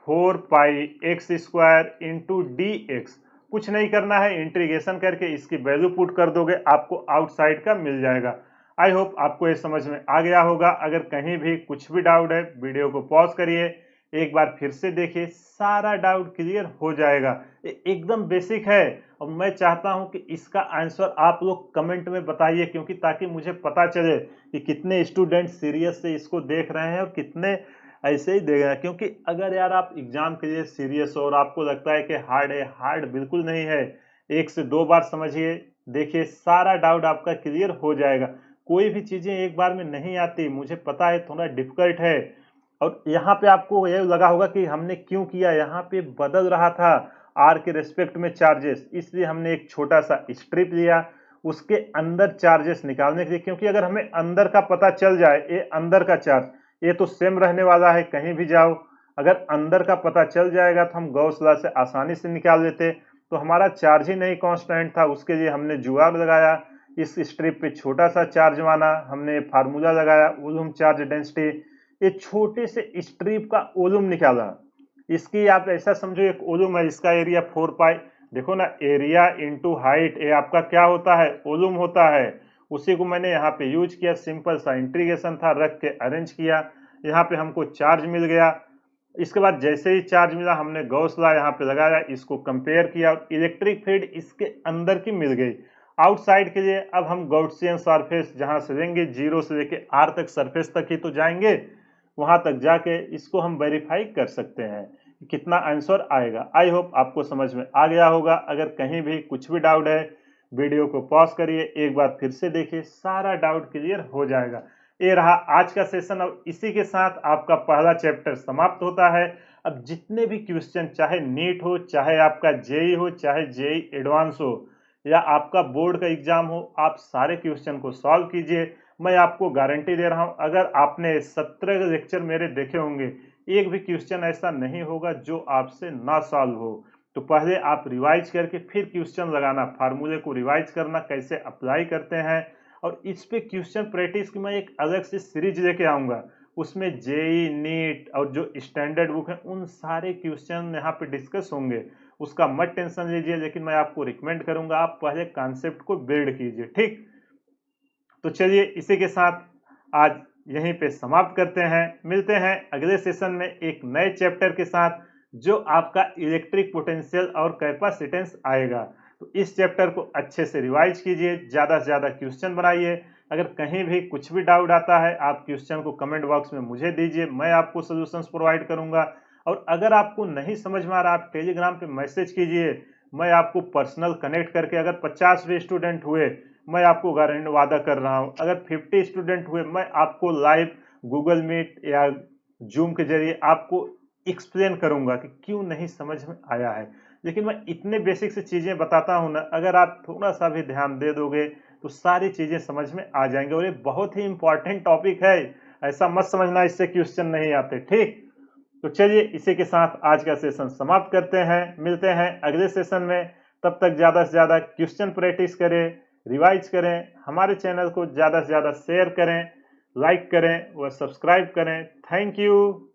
4 pi x square into D X. कुछ नहीं करना है, इंटीग्रेशन करके इसकी वैल्यू पुट कर दोगे, आपको आउटसाइड का मिल जाएगा। आई होप आपको ये समझ में आ गया होगा। अगर कहीं भी कुछ भी डाउट है, वीडियो को पॉज करिए, एक बार फिर से देखिए, सारा डाउट क्लियर हो जाएगा। एकदम बेसिक है, और मैं चाहता हूं कि इसका आंसर आप लोग कमेंट में बताइए, क्योंकि ताकि मुझे पता चले कि कितने स्टूडेंट सीरियस से इसको देख रहे हैं और कितने ऐसे ही देख रहे हैं। क्योंकि अगर यार आप एग्जाम के लिए सीरियस हो और आपको लगता है कि हार्ड है, हार्ड बिल्कुल नहीं है, 1 से 2 बार समझिए, देखिए सारा डाउट आपका क्लियर हो जाएगा। कोई भी चीजें एक बार में नहीं आती, मुझे पता है थोड़ा डिफिकल्ट है। और यहाँ पे आपको ये लगा होगा कि हमने क्यों किया, यहाँ पे बदल रहा था आर के रेस्पेक्ट में चार्जेस, इसलिए हमने एक छोटा सा स्ट्रिप लिया उसके अंदर चार्जेस निकालने के लिए। क्योंकि अगर हमें अंदर का पता चल जाए, ये अंदर का चार्ज, ये तो सेम रहने वाला है कहीं भी जाओ, अगर अंदर का पता चल जाएगा तो हम गॉस लॉ से आसानी से निकाल लेते। तो हमारा चार्ज ही नहीं कांस्टेंट था, उसके लिए हमने जुगाड़ लगाया। इस स्ट्रिप पे छोटा सा चार्ज माना हमने, फार्मूला लगाया ओलूम चार्ज डेंसिटी, ये छोटे से स्ट्रिप का ओलूम निकाला। इसकी आप ऐसा समझो एक ओलूम है, इसका एरिया 4 पाई, देखो ना एरिया इंटू हाइट, ये आपका क्या होता है, ओलूम होता है। उसी को मैंने यहाँ पे यूज किया, सिंपल सा इंटीग्रेशन था, रख के अरेंज किया, यहाँ पे हमको चार्ज मिल गया। इसके बाद जैसे ही चार्ज मिला हमने गॉस लॉ यहाँ पे लगाया, इसको कंपेयर किया, इलेक्ट्रिक फील्ड इसके अंदर की मिल गई। आउटसाइड के लिए अब हम गॉसियन सरफेस जहां से लेंगे, 0 से लेके R तक सरफेस तक ही तो जाएंगे, वहां तक जाके इसको हम वेरीफाई कर सकते हैं कि कितना आंसर आएगा। आई होप आपको समझ में आ गया होगा। अगर कहीं भी कुछ भी डाउट है, वीडियो को पॉज करिए, एक बार फिर से देखिए, सारा डाउट क्लियर हो जाएगा। ये रहा आज का सेशन। अब इसी के साथ आपका पहला चैप्टर समाप्त होता है। अब जितने भी क्वेश्चन, चाहे नीट हो, चाहे आपका जेई हो, चाहे जेई एडवांस हो, या आपका बोर्ड का एग्जाम हो, आप सारे क्वेश्चन को सॉल्व कीजिए। मैं आपको गारंटी दे रहा हूं, अगर आपने 17 लेक्चर मेरे देखे होंगे, एक भी क्वेश्चन ऐसा नहीं होगा जो आपसे ना सॉल्व हो। तो पहले आप रिवाइज करके फिर क्वेश्चन लगाना, फार्मूले को रिवाइज करना, कैसे अप्लाई करते हैं। और इस पे क्वेश्चन प्रैक्टिस की मैं एक अलग से सीरीज लेके आऊंगा, उसमें जेई, नीट और जो स्टैंडर्ड बुक है उन सारे क्वेश्चन यहाँ पे डिस्कस होंगे। उसका मत टेंशन लीजिए, लेकिन मैं आपको रिकमेंड करूंगा आप पहले कॉन्सेप्ट को बिल्ड कीजिए, ठीक। तो चलिए इसी के साथ आज यहीं पे समाप्त करते हैं। मिलते हैं अगले सेशन में एक नए चैप्टर के साथ, जो आपका इलेक्ट्रिक पोटेंशियल और कैपेसिटेंस आएगा। तो इस चैप्टर को अच्छे से रिवाइज कीजिए, ज़्यादा से ज़्यादा क्वेश्चन बनाइए। अगर कहीं भी कुछ भी डाउट आता है, आप क्वेश्चन को कमेंट बॉक्स में मुझे दीजिए, मैं आपको सोल्यूशंस प्रोवाइड करूंगा। और अगर आपको नहीं समझ में आ रहा, आप टेलीग्राम पे मैसेज कीजिए, मैं आपको पर्सनल कनेक्ट करके, अगर 50 भी स्टूडेंट हुए, मैं आपको गारंटी वादा कर रहा हूं, अगर 50 स्टूडेंट हुए, मैं आपको लाइव गूगल मीट या जूम के जरिए आपको एक्सप्लेन करूंगा कि क्यों नहीं समझ में आया है। लेकिन मैं इतने बेसिक से चीजें बताता हूं ना, अगर आप थोड़ा सा भी ध्यान दे दोगे तो सारी चीजें समझ में आ जाएंगे। और ये बहुत ही इंपॉर्टेंट टॉपिक है, ऐसा मत समझना इससे क्वेश्चन नहीं आते, ठीक। तो चलिए इसी के साथ आज का सेशन समाप्त करते हैं। मिलते हैं अगले सेशन में, तब तक ज़्यादा से ज़्यादा क्वेश्चन प्रैक्टिस करें, रिवाइज करें, हमारे चैनल को ज़्यादा से ज़्यादा शेयर करें, लाइक करें व सब्सक्राइब करें। Thank you.